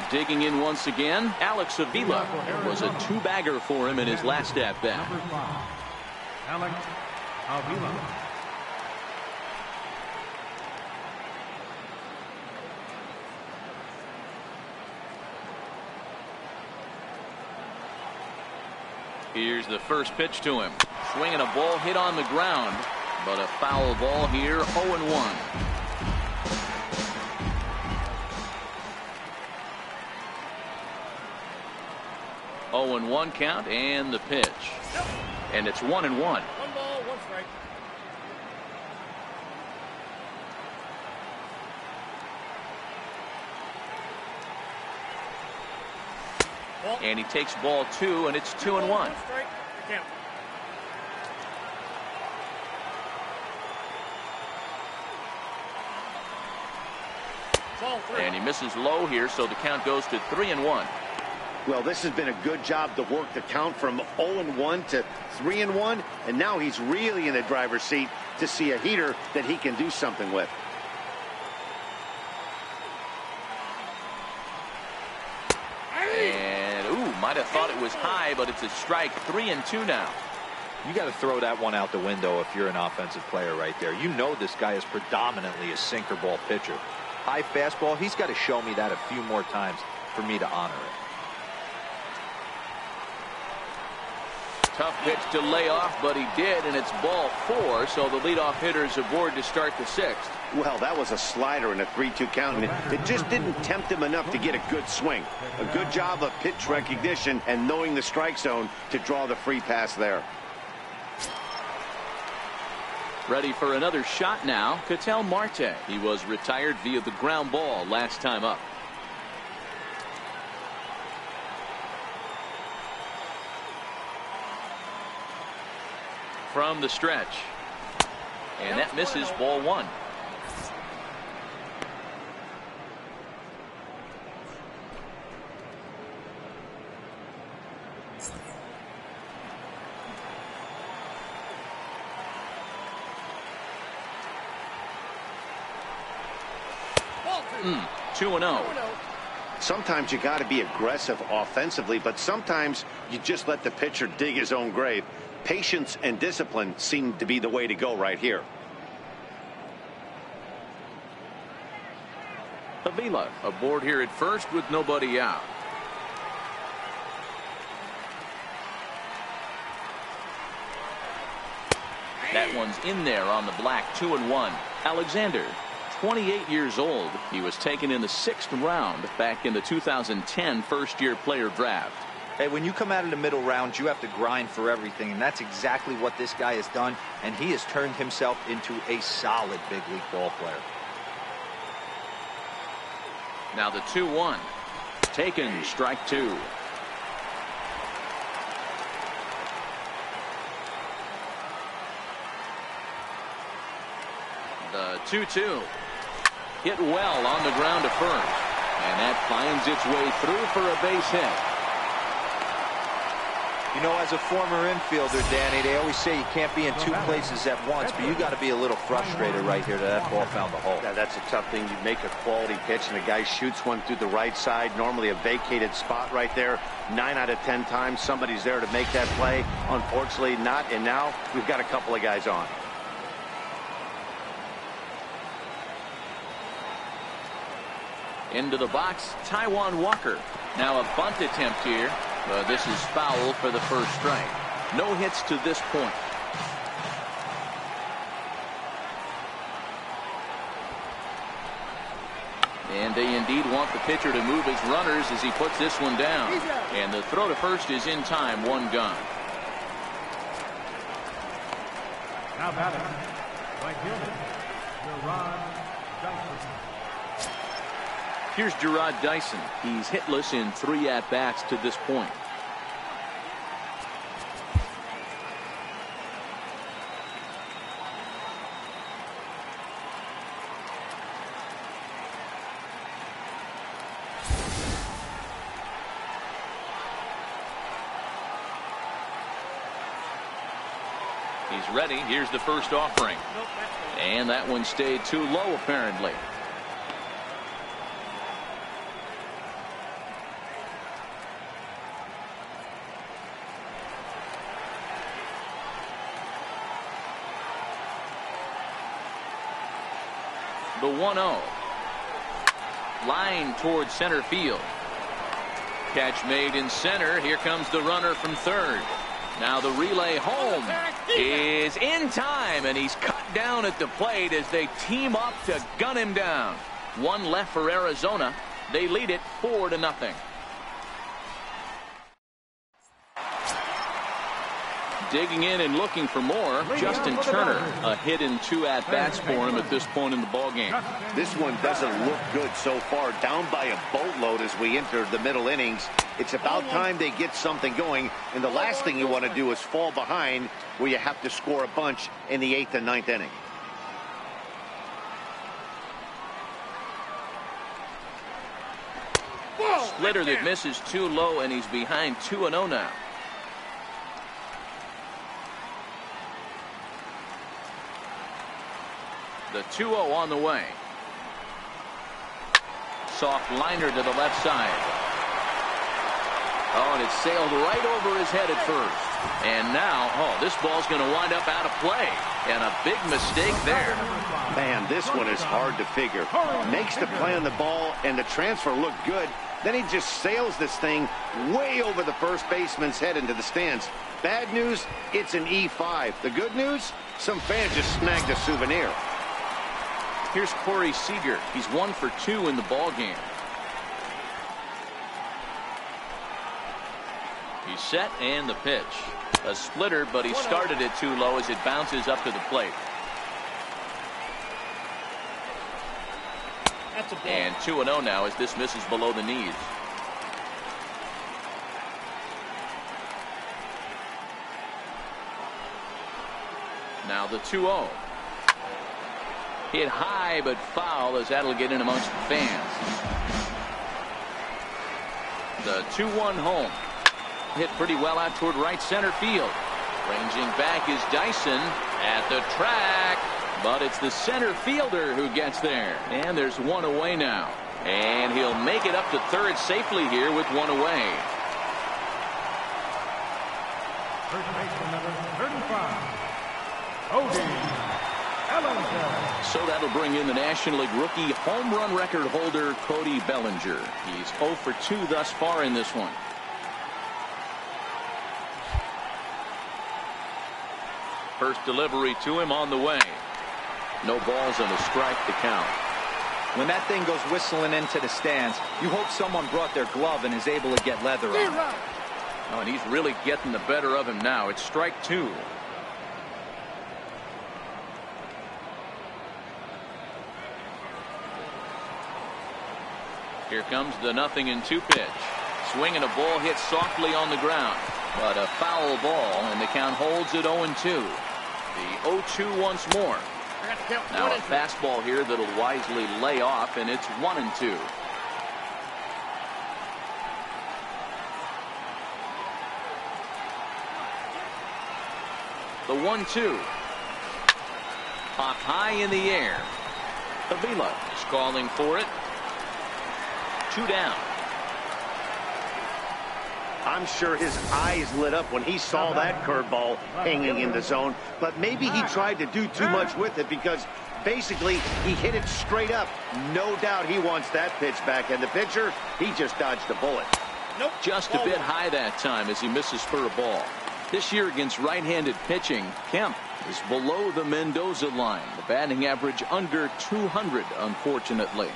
Digging in once again, Alex Avila was a 2-bagger for him in his last at-bat. Number 5, Alex Avila. Here's the first pitch to him. Swinging a ball hit on the ground, but a foul ball here, 0-1. 0-1 count and the pitch. And it's 1-1. 1 ball, 1 strike. And he takes ball 2, and it's 2-1. And he misses low here, so the count goes to 3-1. Well, this has been a good job to work the count from 0-1 to 3-1, and now he's really in the driver's seat to see a heater that he can do something with. And, might have thought it was high, but it's a strike. 3-2 now. You got to throw that one out the window if you're an offensive player right there. You know this guy is predominantly a sinker ball pitcher. High fastball, he's got to show me that a few more times for me to honor it. Tough pitch to lay off, but he did, and it's ball 4, so the leadoff hitter's aboard to start the 6th. Well, that was a slider in a 3-2 count, and it just didn't tempt him enough to get a good swing. A good job of pitch recognition and knowing the strike zone to draw the free pass there. Ready for another shot now, Ketel Marte. He was retired via the ground ball last time up. From the stretch. And that misses, ball 1. Ball 2. 2-0. Sometimes you got to be aggressive offensively, but sometimes you just let the pitcher dig his own grave. Patience and discipline seem to be the way to go right here. Avila aboard here at first with nobody out. That one's in there on the black. 2-1. Alexander, 28 years old. He was taken in the 6th round back in the 2010 first-year player draft. Hey, when you come out of the middle rounds, you have to grind for everything, and that's exactly what this guy has done, and he has turned himself into a solid big league ball player. Now the 2-1. Taken, strike 2. The 2-2. Hit well on the ground to first, and that finds its way through for a base hit. You know, as a former infielder, Danny, they always say you can't be in two places at once, but you got to be a little frustrated right here that ball found the hole. Yeah, that's a tough thing. You make a quality pitch, and the guy shoots one through the right side, normally a vacated spot right there. 9 out of 10 times, somebody's there to make that play. Unfortunately, not, and now we've got a couple of guys on. Into the box, Taijuan Walker. Now a bunt attempt here. This is foul for the first strike. No hits to this point. And they indeed want the pitcher to move his runners as he puts this one down. And the throw to first is in time, one gone. Now batting, right fielder, Gerard Dyson. Here's Gerard Dyson. He's hitless in 3 at-bats to this point. He's ready. Here's the first offering. And that one stayed too low, apparently. The 1-0. Line towards center field. Catch made in center. Here comes the runner from third. Now the relay home is in time, and he's cut down at the plate as they team up to gun him down. One left for Arizona. They lead it 4-0. Digging in and looking for more, Justin Turner. A hit in 2 at-bats for him at this point in the ballgame. This one doesn't look good so far. Down by a boatload as we enter the middle innings. It's about time they get something going, and the last thing you want to do is fall behind where you have to score a bunch in the 8th and 9th inning. Splitter that misses too low, and he's behind 2-0 now. The 2-0 on the way. Soft liner to the left side. Oh, and it sailed right over his head at first. And now, this ball's going to wind up out of play. And a big mistake there. Man, this one is hard to figure. Makes the play on the ball, and the transfer looked good. Then he just sails this thing way over the first baseman's head into the stands. Bad news, it's an E5. The good news, some fans just snagged a souvenir. Here's Corey Seager. He's 1 for 2 in the ballgame. He's set, and the pitch. A splitter, but he started it too low as it bounces up to the plate. And 2-0 now as this misses below the knees. Now the 2-0. Hit high but foul as that'll get in amongst the fans. The 2-1 home. Hit pretty well out toward right center field. Ranging back is Dyson at the track. But it's the center fielder who gets there. And there's one away now. And he'll make it up to third safely here with one away. First baseman number 35, Odie Bellinger. So that'll bring in the National League rookie home run record holder Cody Bellinger. He's 0 for 2 thus far in this one. First delivery to him on the way. No balls and a strike to count. When that thing goes whistling into the stands, you hope someone brought their glove and is able to get leather on it. Oh, and he's really getting the better of him now. It's strike 2. Here comes the 0-2 pitch. Swinging a ball hit softly on the ground. But a foul ball, and the count holds at 0-2. The 0-2 once more. Now a fastball here that'll wisely lay off, and it's 1-2. The 1-2. Pop high in the air. Avila is calling for it. 2 down. I'm sure his eyes lit up when he saw that curveball hanging in the zone, but maybe he tried to do too much with it because basically he hit it straight up. No doubt he wants that pitch back, and the pitcher, he just dodged a bullet. Nope. Just a bit high that time as he misses for a ball. This year against right-handed pitching, Kemp is below the Mendoza line. The batting average under 200, unfortunately.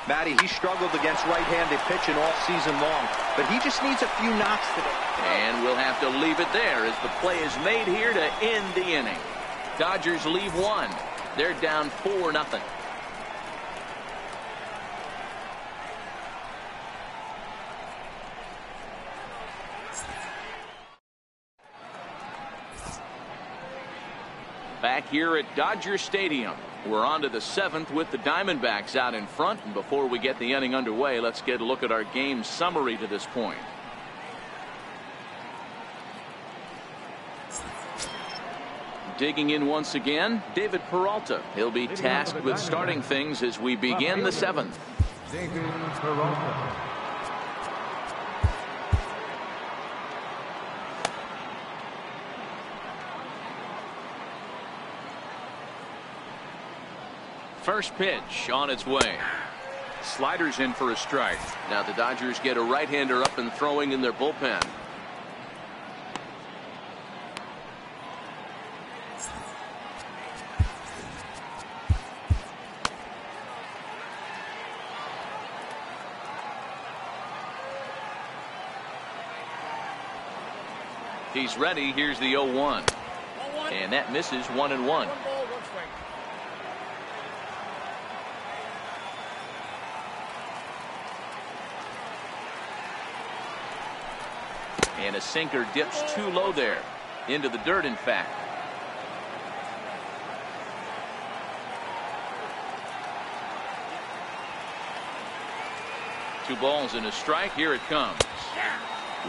Matty, he struggled against right-handed pitching all season long, but he just needs a few knocks today. And we'll have to leave it there as the play is made here to end the inning. Dodgers leave 1. They're down 4-0. Back here at Dodger Stadium. We're on to the 7th with the Diamondbacks out in front. And before we get the inning underway, let's get a look at our game summary to this point. Digging in once again, David Peralta. He'll be tasked with starting things as we begin the 7th. David Peralta. First pitch on its way. Sliders in for a strike. Now the Dodgers get a right-hander up and throwing in their bullpen. He's ready. Here's the 0-1. And that misses 1-1. And a sinker dips too low there. Into the dirt, in fact. Two balls and a strike. Here it comes.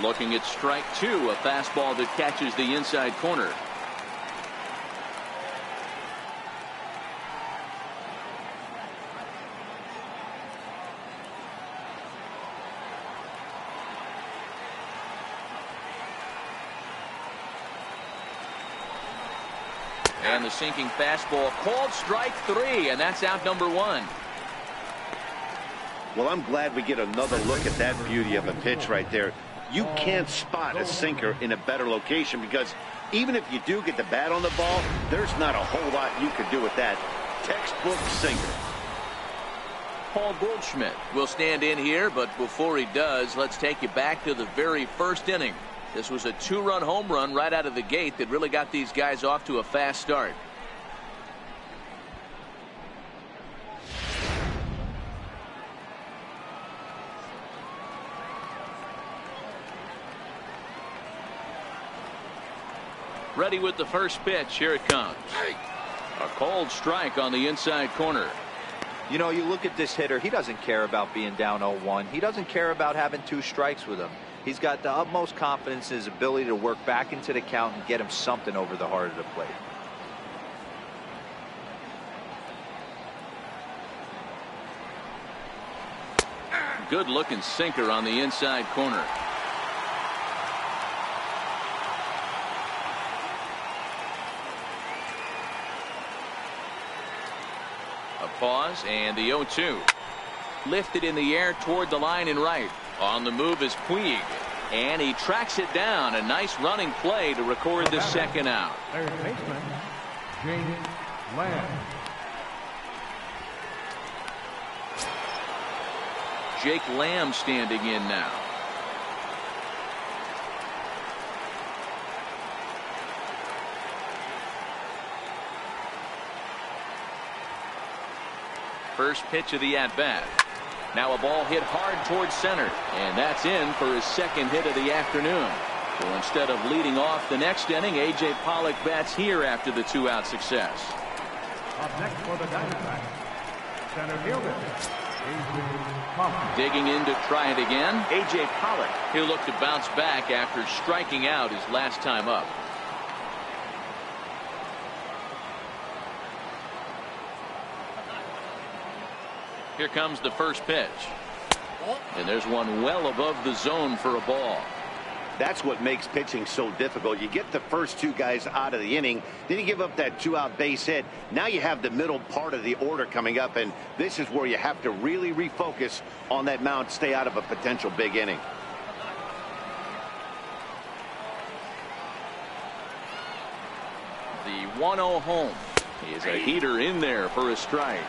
Looking at strike 2. A fastball that catches the inside corner. And the sinking fastball called strike 3, and that's out number 1. Well, I'm glad we get another look at that beauty of a pitch right there. You can't spot a sinker in a better location because even if you do get the bat on the ball, there's not a whole lot you could do with that. Textbook sinker. Paul Goldschmidt will stand in here, but before he does, let's take you back to the very first inning. This was a 2-run home run right out of the gate that really got these guys off to a fast start. Ready with the first pitch. Here it comes. A called strike on the inside corner. You know, you look at this hitter, he doesn't care about being down 0-1. He doesn't care about having 2 strikes with him. He's got the utmost confidence in his ability to work back into the count and get him something over the heart of the plate. Good looking sinker on the inside corner. A pause and the 0-2. Lifted in the air toward the line and right. On the move is Puig. And he tracks it down. A nice running play to record the second out. Third baseman, James Lamb. Jake Lamb standing in now. First pitch of the at-bat. Now a ball hit hard towards center. And that's in for his second hit of the afternoon. So instead of leading off the next inning, A.J. Pollock bats here after the 2-out success. Up next for the Diamondbacks, center fielder, A.J. Pollock. Digging in to try it again. A.J. Pollock. He'll look to bounce back after striking out his last time up. Here comes the first pitch. And there's one well above the zone for a ball. That's what makes pitching so difficult. You get the first two guys out of the inning, then you give up that 2-out base hit. Now you have the middle part of the order coming up, and this is where you have to really refocus on that mound, stay out of a potential big inning. The 1-0 home is a heater in there for a strike.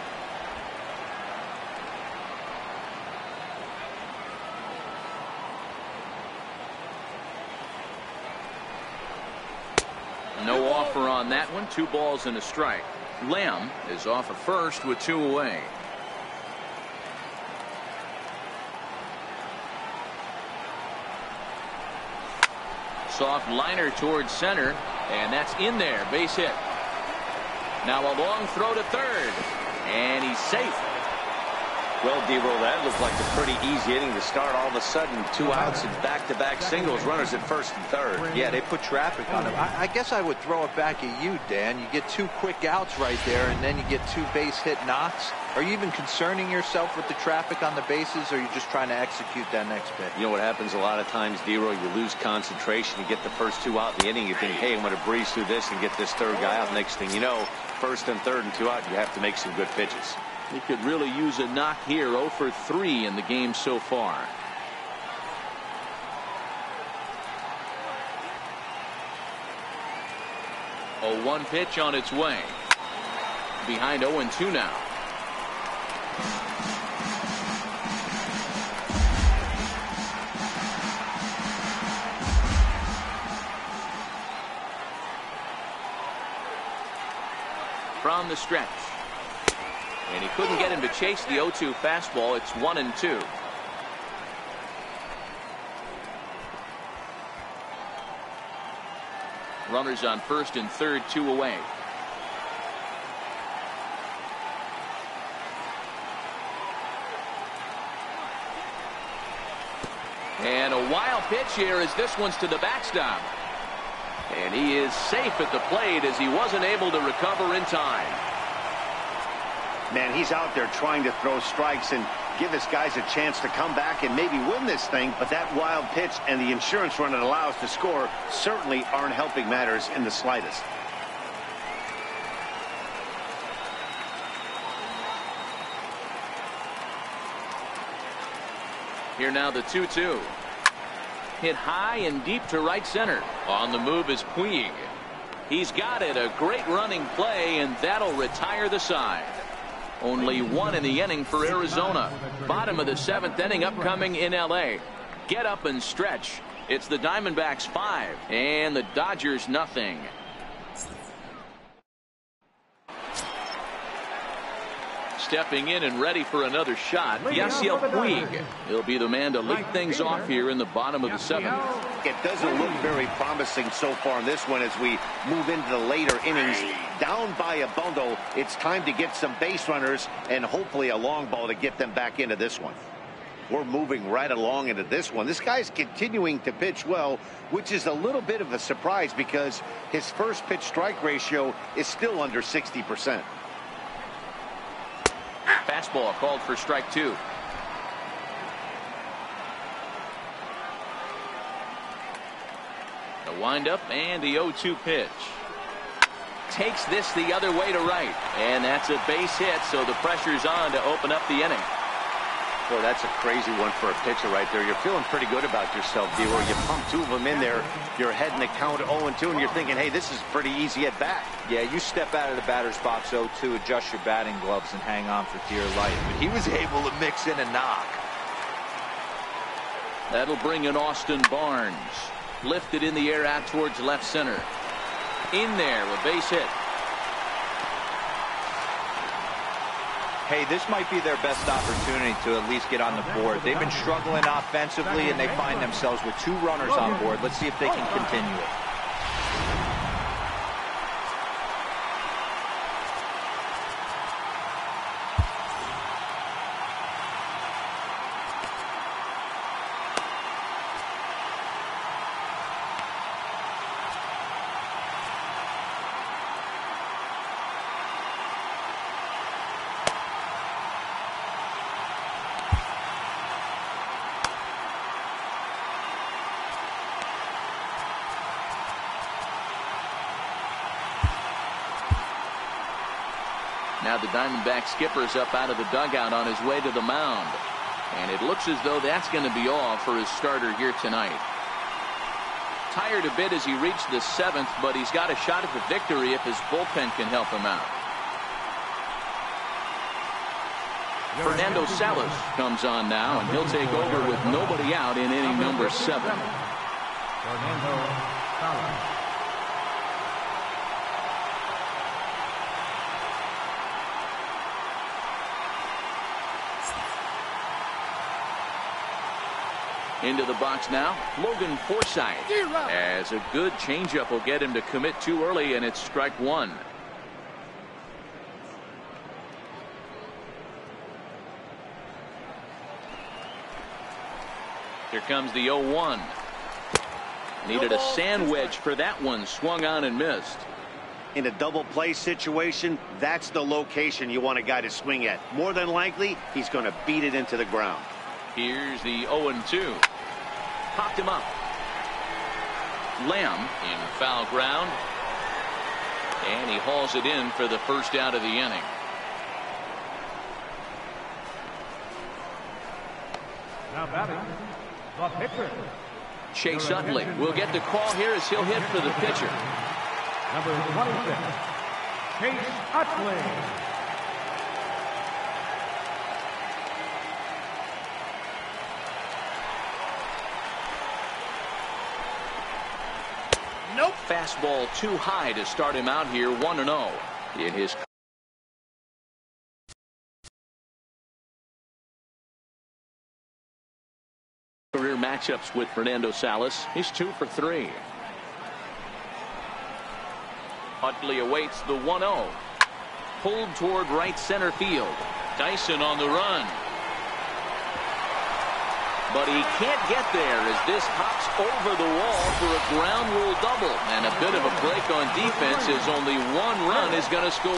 No offer on that one. 2 balls and a strike. Lamb is off at first with 2 away. Soft liner towards center, and that's in there. Base hit. Now a long throw to third, and he's safe. Well, D-Roll, that looked like a pretty easy inning to start. All of a sudden, 2 outs and back-to-back singles, runners at first and third. Yeah, they put traffic on him. I guess I would throw it back at you, Dan. You get 2 quick outs right there, and then you get 2 base hit knocks. Are you even concerning yourself with the traffic on the bases, or are you just trying to execute that next pitch? You know what happens a lot of times, D-Roll, you lose concentration. You get the first 2 out in the inning. You think, hey, I'm going to breeze through this and get this third guy out. Next thing you know, first and third and 2 out, you have to make some good pitches. He could really use a knock here. 0 for 3 in the game so far. A 1 pitch on its way. Behind 0-2 now. From the stretch. And he couldn't get him to chase the 0-2 fastball. It's 1-2. Runners on first and third, 2 away. And a wild pitch here as this one's to the backstop. And he is safe at the plate as he wasn't able to recover in time. Man, he's out there trying to throw strikes and give his guys a chance to come back and maybe win this thing. But that wild pitch and the insurance run it allows to score certainly aren't helping matters in the slightest. Here now the 2-2. Hit high and deep to right center. On the move is Puig. He's got it. A great running play, and that'll retire the side. Only 1 in the inning for Arizona. Bottom of the 7th inning upcoming in L.A. Get up and stretch. It's the Diamondbacks 5 and the Dodgers nothing. Stepping in and ready for another shot, Yasiel Puig. He'll be the man to lead things off here in the bottom of the 7th. It doesn't look very promising so far in this one as we move into the later innings. Down by a bundle, it's time to get some base runners and hopefully a long ball to get them back into this one. We're moving right along into this one. This guy's continuing to pitch well, which is a little bit of a surprise because his first pitch strike ratio is still under 60%. Fastball called for strike 2. The windup and the 0-2 pitch. Takes this the other way to right. And that's a base hit, so the pressure's on to open up the inning. Boy, that's a crazy one for a pitcher right there. You're feeling pretty good about yourself, D-Roll. You pump 2 of them in there. You're heading the count 0-2, and you're thinking, hey, this is pretty easy at bat. Yeah, you step out of the batter's box 0-2, adjust your batting gloves, and hang on for dear life. But he was able to mix in a knock. That'll bring in Austin Barnes. Lifted in the air out towards left center. In there, a base hit. Hey, this might be their best opportunity to at least get on the board. They've been struggling offensively, and they find themselves with 2 runners on board. Let's see if they can continue it. Now the Diamondback skipper's up out of the dugout on his way to the mound. And it looks as though that's going to be all for his starter here tonight. Tired a bit as he reached the 7th, but he's got a shot at the victory if his bullpen can help him out. Fernando Salas comes on now, and he'll take over with nobody out in inning number 7. Fernando Salas. Into the box now, Logan Forsythe. As a good changeup will get him to commit too early, and it's strike 1. Here comes the 0-1. Needed a sand wedge for that one. Swung on and missed. In a double play situation, that's the location you want a guy to swing at. More than likely, he's going to beat it into the ground. Here's the 0-2. Popped him up. Lamb in foul ground. And he hauls it in for the first out of the inning. Now batting, the pitcher. Chase Utley will get the call here as he'll hit for the pitcher. Number 26, Chase Utley. Nope. Fastball too high to start him out here 1-0 in his career matchups with Fernando Salas. He's 2 for 3. Utley awaits the 1-0. Pulled toward right center field. Dyson on the run. But he can't get there as this hops over the wall for a ground rule double. And a bit of a break on defense as only 1 run is going to score.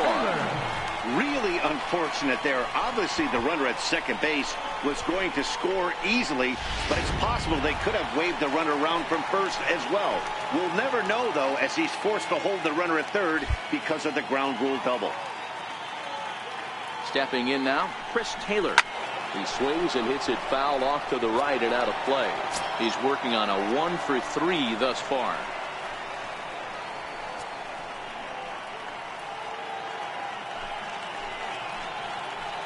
Really unfortunate there. Obviously, the runner at second base was going to score easily, but it's possible they could have waved the runner around from first as well. We'll never know, though, as he's forced to hold the runner at third because of the ground rule double. Stepping in now, Chris Taylor. He swings and hits it foul off to the right and out of play. He's working on a 1 for 3 thus far.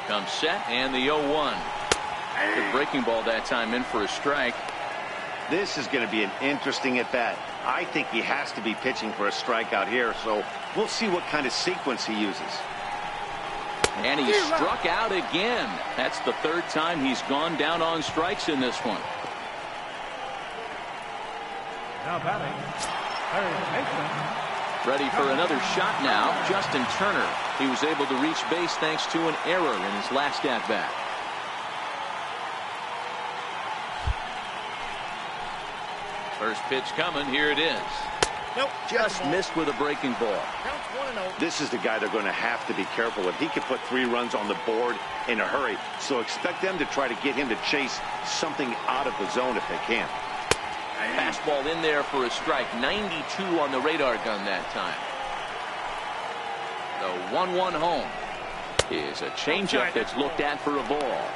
Comes set and the 0-1. The breaking ball that time in for a strike. This is going to be an interesting at bat. I think he has to be pitching for a strikeout here, so we'll see what kind of sequence he uses. And he struck out again. That's the 3rd time he's gone down on strikes in this one. Now batting, third baseman. Ready for another shot now, Justin Turner. He was able to reach base thanks to an error in his last at bat. First pitch coming. Here it is. Nope, just missed with a breaking ball. This is the guy they're going to have to be careful with. He could put 3 runs on the board in a hurry, so expect them to try to get him to chase something out of the zone if they can. Fastball in there for a strike. 92 on the radar gun that time. The 1-1 home is a changeup that's looked at for a ball.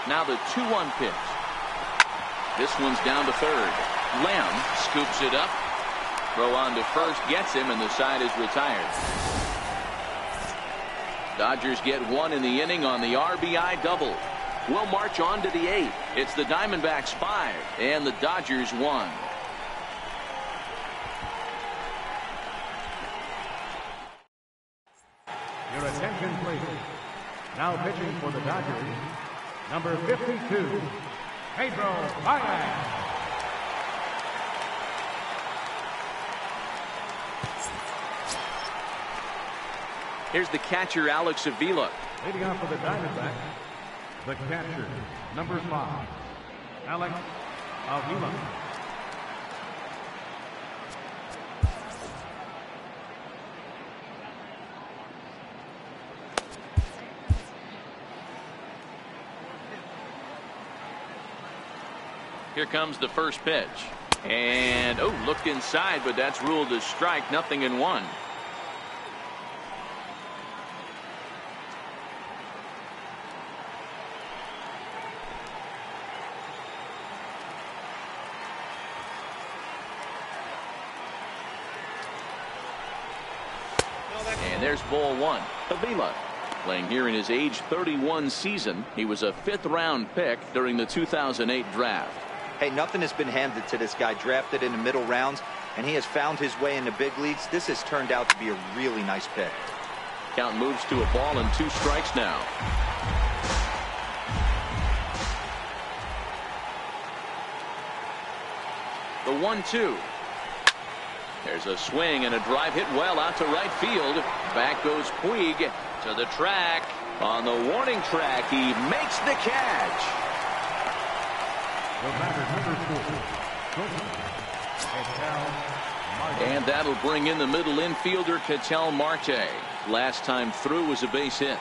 Now the 2-1 pitch. This one's down to third. Lamb scoops it up. Throw on to first gets him, and the side is retired. Dodgers get 1 in the inning on the RBI double. We'll march on to the 8th. It's the Diamondbacks 5 and the Dodgers 1. Your attention, please. Now pitching for the Dodgers, number 52, Pedro Baez. Here's the catcher, Alex Avila. Leading off for the Diamondbacks, the catcher, number 5, Alex Avila. Here comes the first pitch. And, oh, looked inside, but that's ruled as strike. 0-1. And there's ball one. Avila playing here in his age 31 season. He was a 5th-round pick during the 2008 draft. Hey, nothing has been handed to this guy. Drafted in the middle rounds, and he has found his way in the big leagues. This has turned out to be a really nice pick. Count moves to a ball and 2 strikes now. The 1-2. There's a swing and a drive hit well out to right field. Back goes Puig to the track. On the warning track, he makes the catch. And that'll bring in the middle infielder, Ketel Marte. Last time through was a base hit.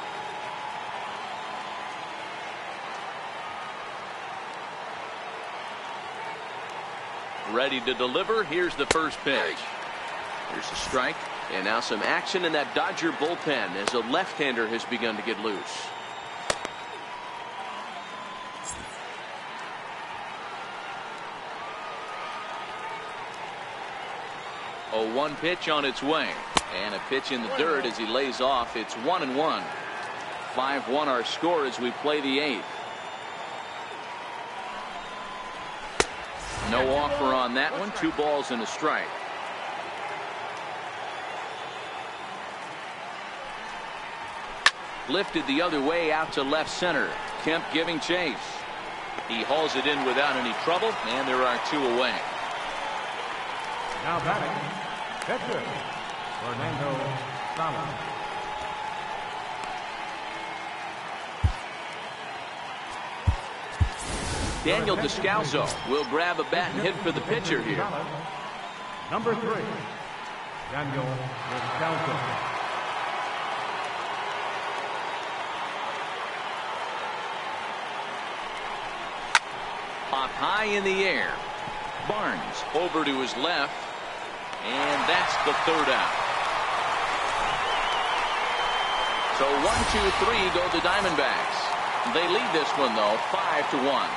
Ready to deliver. Here's the first pitch. Here's a strike. And now some action in that Dodger bullpen as a left-hander has begun to get loose. A 1 pitch on its way. And a pitch in the dirt as he lays off. It's 1-1. 5-1 our score as we play the 8th. No offer on that one. 2 balls and a strike. Lifted the other way out to left center. Kemp giving chase. He hauls it in without any trouble, and there are 2 away. Now batting, catcher, Fernando Salas. Daniel Descalso will grab a bat and hit for the pitcher here. Number 3, Daniel Descalso. Pop high in the air. Barnes over to his left. And that's the 3rd out. So 1-2-3 go the Diamondbacks. They lead this one, though, 5-1.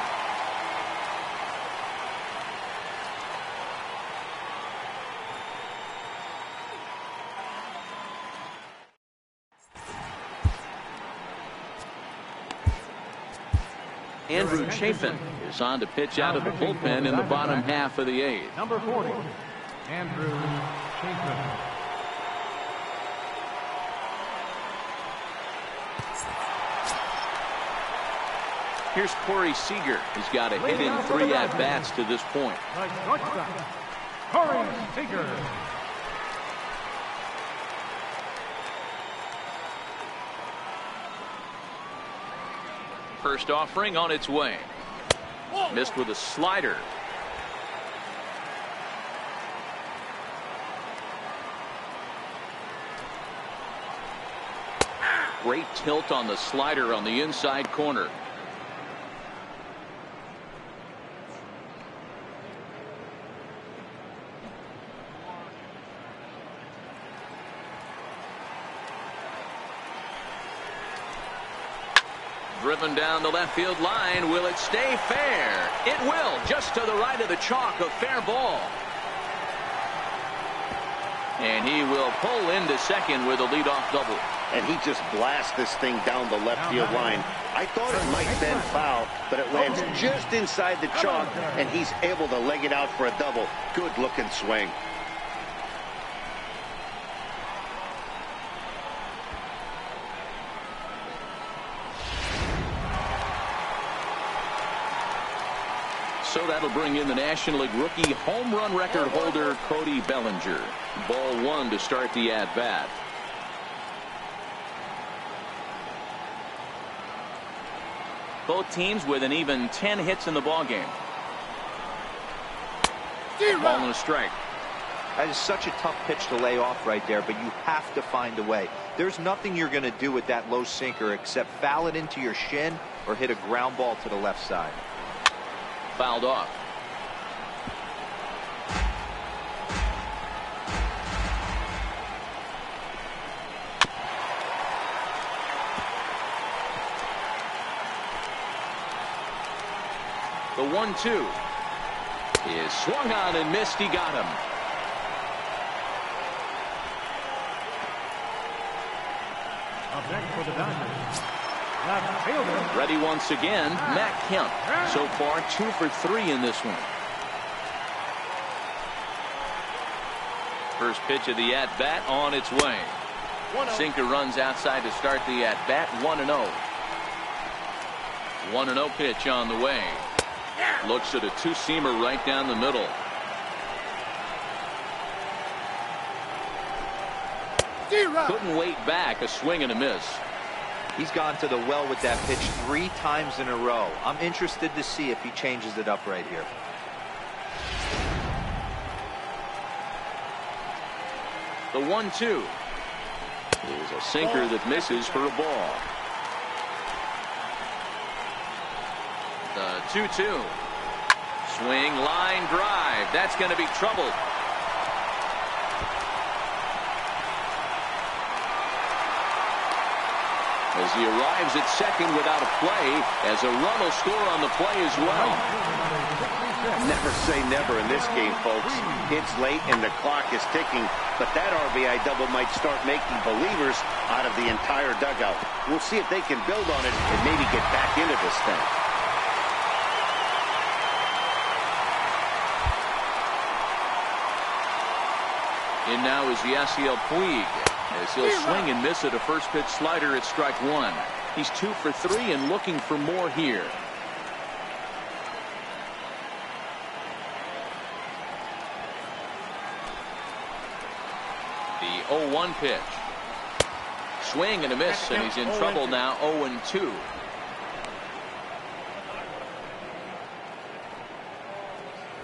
Andrew Chafin is on to pitch out of the bullpen in the bottom half of the 8th. Number 40, Andrew Chafin. Here's Corey Seager. He's got a hit in 3 at-bats to this point. The shortstop, Corey Seager. First offering on its way. Missed with a slider. Great tilt on the slider on the inside corner. Driven down the left field line. Will it stay fair? It will. Just to the right of the chalk. A fair ball. And he will pull into second with a leadoff double. And he just blasts this thing down the left field line. I thought it might bend foul, but it lands just inside the chalk, and he's able to leg it out for a double. Good looking swing. So that'll bring in the National League rookie home run record holder Cody Bellinger. Ball 1 to start the at-bat. Both teams with an even 10 hits in the ballgame. Ball and a strike. That is such a tough pitch to lay off right there, but you have to find a way. There's nothing you're going to do with that low sinker except foul it into your shin or hit a ground ball to the left side. Fouled off. 1-2 is swung on and missed. He got him. Up next for the Dodgers, left fielder. Ready once again, Matt Kemp. So far 2 for 3 in this one. First pitch of the at-bat on its way. Sinker runs outside to start the at-bat. 1-0. 1-0 pitch on the way. Looks at a two-seamer right down the middle. Couldn't wait back. A swing and a miss. He's gone to the well with that pitch 3 times in a row. I'm interested to see if he changes it up right here. The 1-2 is a sinker that misses for a ball. The 2-2. Swing, line drive. That's going to be trouble. As he arrives at second without a play, as a run will score on the play as well. Never say never in this game, folks. It's late and the clock is ticking, but that RBI double might start making believers out of the entire dugout. We'll see if they can build on it and maybe get back into this thing. In now is Yasiel Puig, as he'll swing and miss at a first pitch slider at strike 1. He's 2 for 3 and looking for more here. The 0-1 pitch. Swing and a miss, and he's in trouble now. 0-2.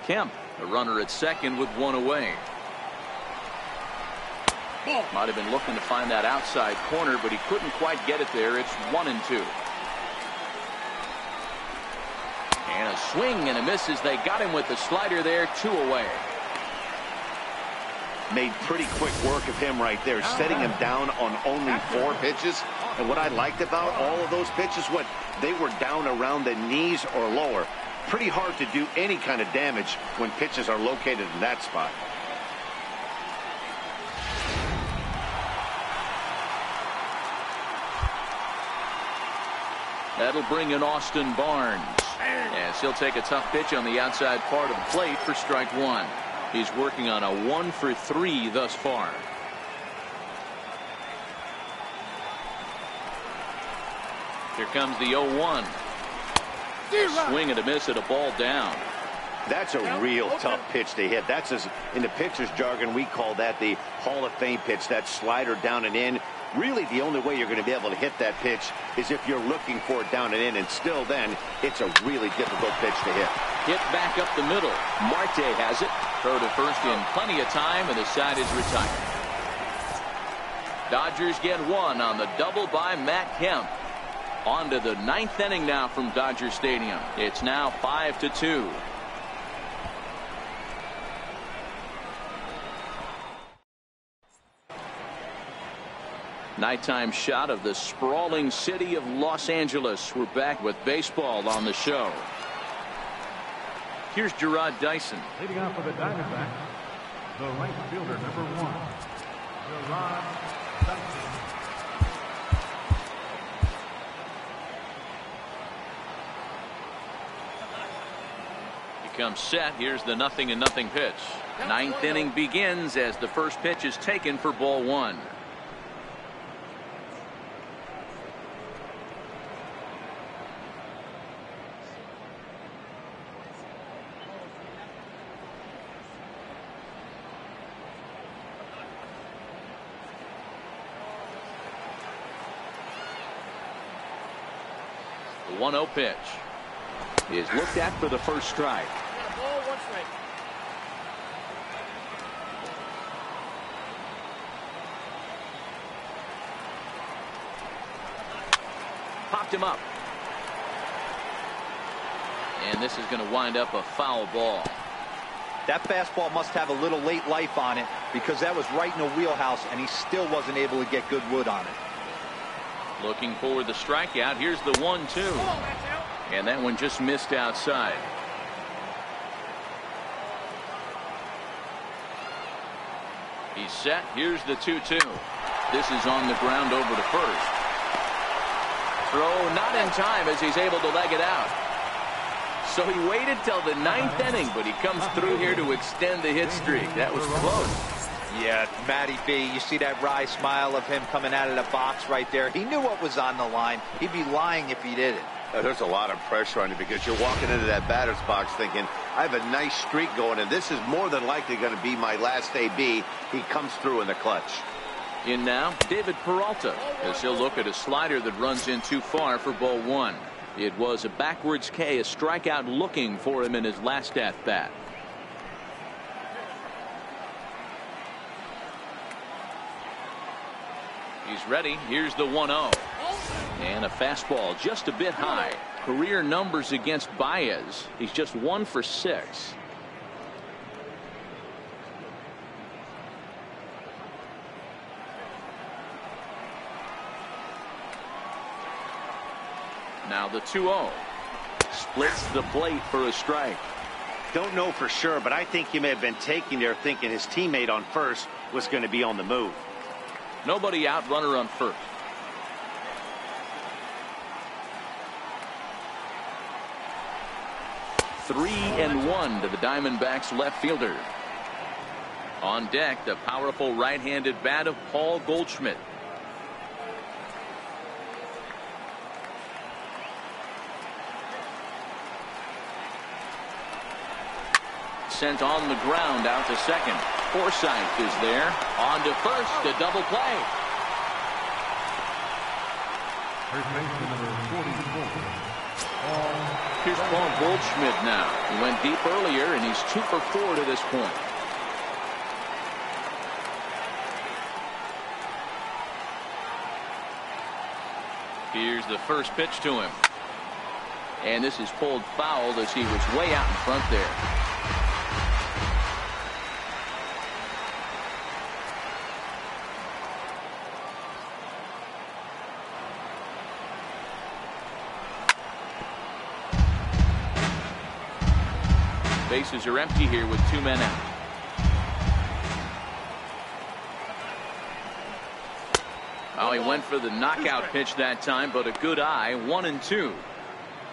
Kemp, a runner at second with 1 away. Might have been looking to find that outside corner, but he couldn't quite get it there. It's 1-2. And a swing and a miss as they got him with the slider there. 2 away. Made pretty quick work of him right there, setting him down on only 4 pitches. And what I liked about all of those pitches, they were down around the knees or lower. Pretty hard to do any kind of damage when pitches are located in that spot. That'll bring in Austin Barnes, as he'll take a tough pitch on the outside part of the plate for strike 1. He's working on a 1 for 3 thus far. Here comes the 0-1. Swing and a miss at a ball down. That's a real tough pitch to hit. That's, in the pitcher's jargon, we call that the Hall of Fame pitch. That slider down and in. Really, the only way you're going to be able to hit that pitch is if you're looking for it down and in, and still then, it's a really difficult pitch to hit. Hit back up the middle. Marte has it. Throw to first in plenty of time, and the side is retired. Dodgers get 1 on the double by Matt Kemp. On to the 9th inning now from Dodger Stadium. It's now 5-2. Nighttime shot of the sprawling city of Los Angeles. We're back with baseball on the show. Here's Gerard Dyson. Leading off for the Diamondbacks, the right fielder, number 1, Gerard Dyson. He comes set. Here's the 0-0 pitch. 9th inning begins as the first pitch is taken for ball 1. The 1-0 pitch is looked at for the first strike. Popped him up. And this is going to wind up a foul ball. That fastball must have a little late life on it, because that was right in the wheelhouse, and he still wasn't able to get good wood on it. Looking for the strikeout. Here's the 1-2. And that one just missed outside. He's set. Here's the 2-2. This is on the ground over to first. Throw not in time as he's able to leg it out. So he waited till the 9th inning, but he comes through here to extend the hit streak. That was close. Yeah, Matty B, you see that wry smile of him coming out of the box right there. He knew what was on the line. He'd be lying if he didn't. There's a lot of pressure on you because you're walking into that batter's box thinking, I have a nice streak going, and this is more than likely going to be my last AB. He comes through in the clutch. In now, David Peralta, as he'll look at a slider that runs in too far for ball 1. It was a backwards K, a strikeout looking for him in his last at-bat. He's ready. Here's the 1-0. And a fastball just a bit high. Career numbers against Baez. He's just 1 for 6. Now the 2-0. Splits the plate for a strike. Don't know for sure, but I think he may have been taking there thinking his teammate on first was going to be on the move. Nobody out, runner on first. Three and 1 to the Diamondbacks left fielder. On deck, the powerful right-handed bat of Paul Goldschmidt. Sent on the ground out to second. Forsythe is there. On to first, a double play. First baseman number 44. Here's Paul Goldschmidt now. He went deep earlier, and he's 2 for 4 to this point. Here's the first pitch to him. And this is pulled foul as he was way out in front there. Bases are empty here with 2 men out. Oh, he went for the knockout pitch that time, but a good eye. 1-2.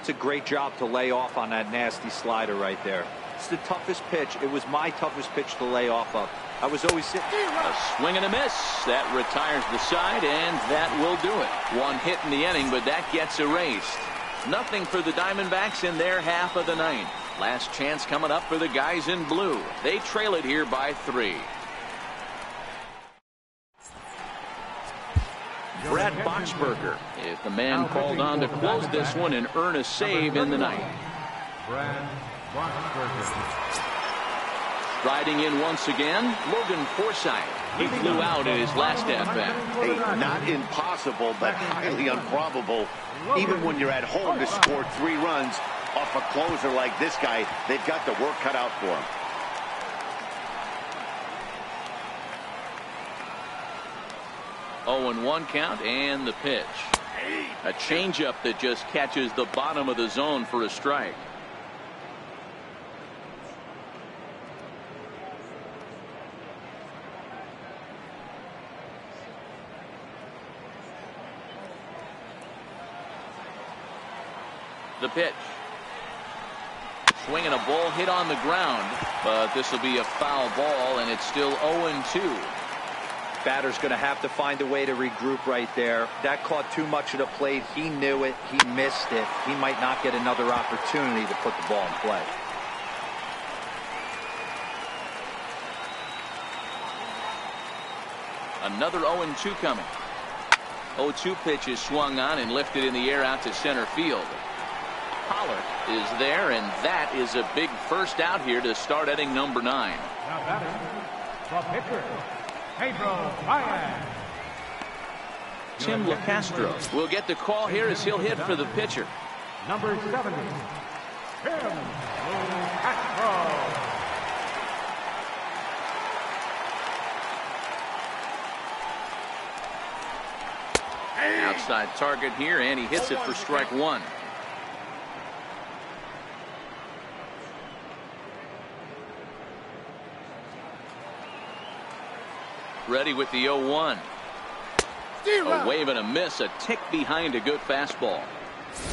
It's a great job to lay off on that nasty slider right there. It's the toughest pitch. It was my toughest pitch to lay off of. I was always sitting. A swing and a miss. That retires the side, and that will do it. 1 hit in the inning, but that gets erased. Nothing for the Diamondbacks in their half of the 9th. Last chance coming up for the guys in blue. They trail it here by 3. Brad Boxberger is the man called on to close this one and earn a save in the 9th. Brad Boxberger. Riding in once again, Logan Forsythe. He flew out in his last at-bat. Hey, not impossible, but highly improbable. Even when you're at home to score 3 runs off a closer like this guy, they've got the work cut out for him. Oh, and 1 count and the pitch. A changeup that just catches the bottom of the zone for a strike. The pitch. Swinging a ball hit on the ground, but this will be a foul ball, and it's still 0-2. Batter's going to have to find a way to regroup right there. That caught too much of the plate. He knew it. He missed it. He might not get another opportunity to put the ball in play. Another 0-2 coming. 0-2 pitch is swung on and lifted in the air out to center field. Pollard is there, and that is a big first out here to start inning number 9. Now batting, the pitcher, Pedro Baez. Tim LaCastro will get the call here as he'll hit for the pitcher. Number 70, Tim LaCastro. Outside target here, and he hits it for strike 1. Ready with the 0-1. A wave and a miss, a tick behind a good fastball.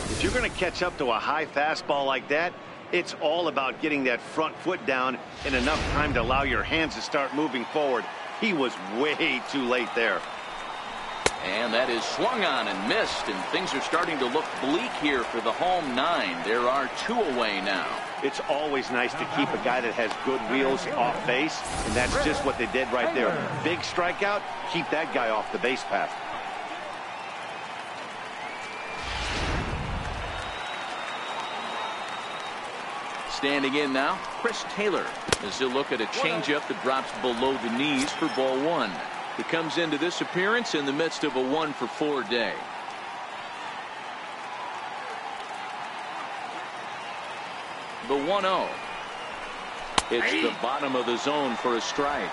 If you're going to catch up to a high fastball like that, it's all about getting that front foot down in enough time to allow your hands to start moving forward. He was way too late there. And that is swung on and missed, and things are starting to look bleak here for the home 9. There are 2 away now. It's always nice to keep a guy that has good wheels off base, and that's just what they did right there. Big strikeout, keep that guy off the base path. Standing in now, Chris Taylor, as he'll look at a changeup that drops below the knees for ball 1. He comes into this appearance in the midst of a 1-for-4 day. The 1-0. It's the bottom of the zone for a strike.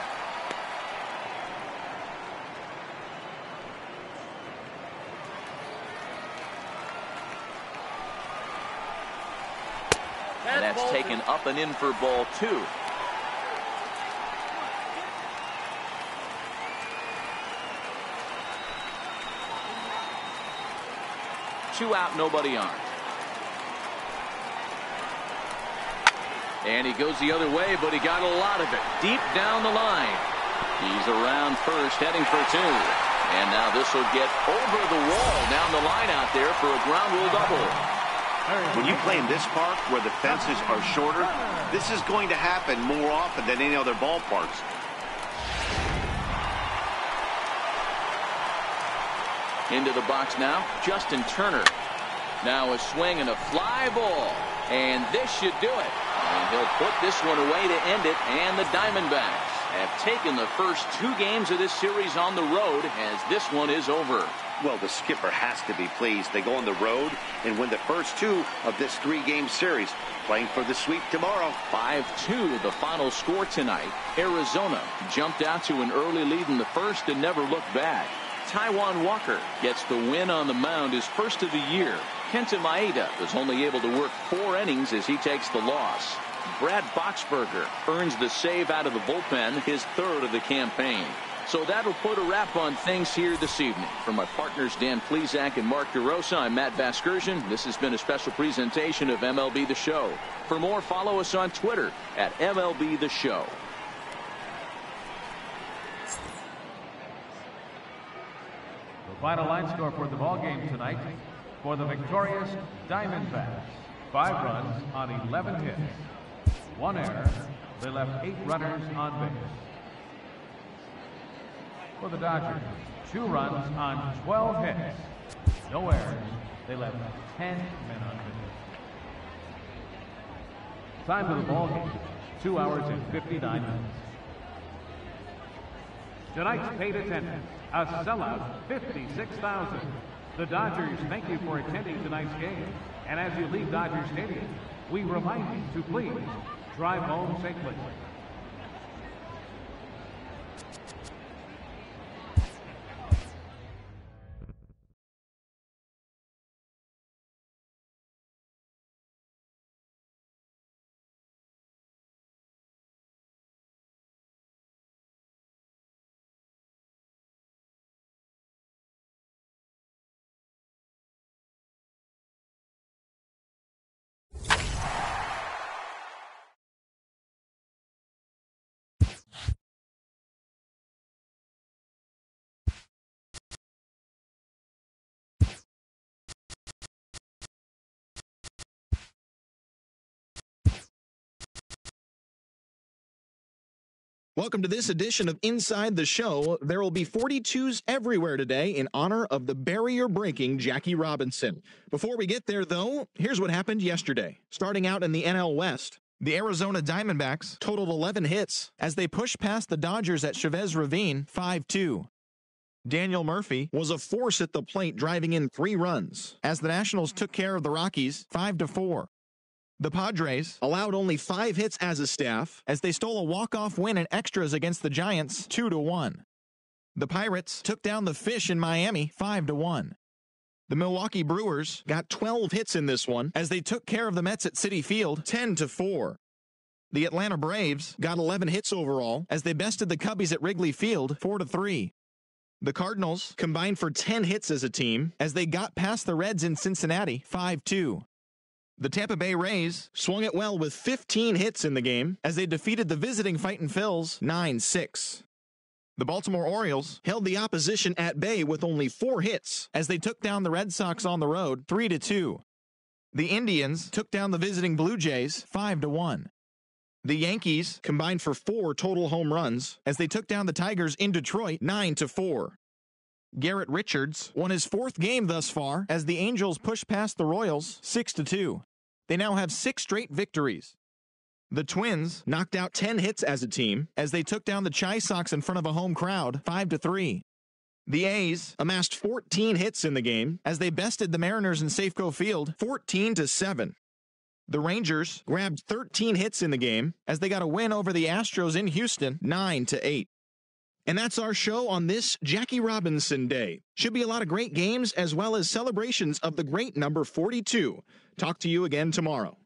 And that's taken up and in for ball 2. Two out, nobody on. And he goes the other way, but he got a lot of it deep down the line. He's around first, heading for 2. And now this will get over the wall down the line out there for a ground rule double. When you play in this park where the fences are shorter, this is going to happen more often than any other ballparks. Into the box now, Justin Turner. Now a swing and a fly ball. And this should do it. And he'll put this one away to end it. And the Diamondbacks have taken the first 2 games of this series on the road as this one is over. Well, the skipper has to be pleased. They go on the road and win the first 2 of this 3-game series, playing for the sweep tomorrow. 5-2 the final score tonight. Arizona jumped out to an early lead in the first and never looked back. Taijuan Walker gets the win on the mound, his first of the year. Kenta Maeda was only able to work 4 innings as he takes the loss. Brad Boxberger earns the save out of the bullpen, his 3rd of the campaign. So that'll put a wrap on things here this evening. For my partners Dan Plesac and Mark DeRosa, I'm Matt Vasgersian. This has been a special presentation of MLB The Show. For more, follow us on Twitter at MLB The Show. The final line score for the ball game tonight: for the victorious Diamondbacks, 5 runs on 11 hits, 1 error. They left 8 runners on base. For the Dodgers, 2 runs on 12 hits, no errors. They left 10 men on base. Time of the ball game: 2 hours and 59 minutes. Tonight's paid attendance, a sellout 56,000. The Dodgers thank you for attending tonight's game. And as you leave Dodger Stadium, we remind you to please drive home safely. Welcome to this edition of Inside the Show. There will be 42s everywhere today in honor of the barrier-breaking Jackie Robinson. Before we get there, though, here's what happened yesterday. Starting out in the NL West, the Arizona Diamondbacks totaled 11 hits as they pushed past the Dodgers at Chavez Ravine 5-2. Daniel Murphy was a force at the plate, driving in 3 runs as the Nationals took care of the Rockies 5-4. The Padres allowed only 5 hits as a staff as they stole a walk-off win in extras against the Giants 2-1. The Pirates took down the Fish in Miami 5-1. The Milwaukee Brewers got 12 hits in this one as they took care of the Mets at Citi Field 10-4. The Atlanta Braves got 11 hits overall as they bested the Cubbies at Wrigley Field 4-3. The Cardinals combined for 10 hits as a team as they got past the Reds in Cincinnati 5-2. The Tampa Bay Rays swung it well with 15 hits in the game as they defeated the visiting Fightin' Phils 9-6. The Baltimore Orioles held the opposition at bay with only 4 hits as they took down the Red Sox on the road 3-2. The Indians took down the visiting Blue Jays 5-1. The Yankees combined for 4 total home runs as they took down the Tigers in Detroit 9-4. Garrett Richards won his 4th game thus far as the Angels pushed past the Royals 6-2. They now have 6 straight victories. The Twins knocked out 10 hits as a team as they took down the Chi Sox in front of a home crowd 5-3. The A's amassed 14 hits in the game as they bested the Mariners in Safeco Field 14-7. The Rangers grabbed 13 hits in the game as they got a win over the Astros in Houston 9-8. And that's our show on this Jackie Robinson Day. Should be a lot of great games as well as celebrations of the great number 42. Talk to you again tomorrow.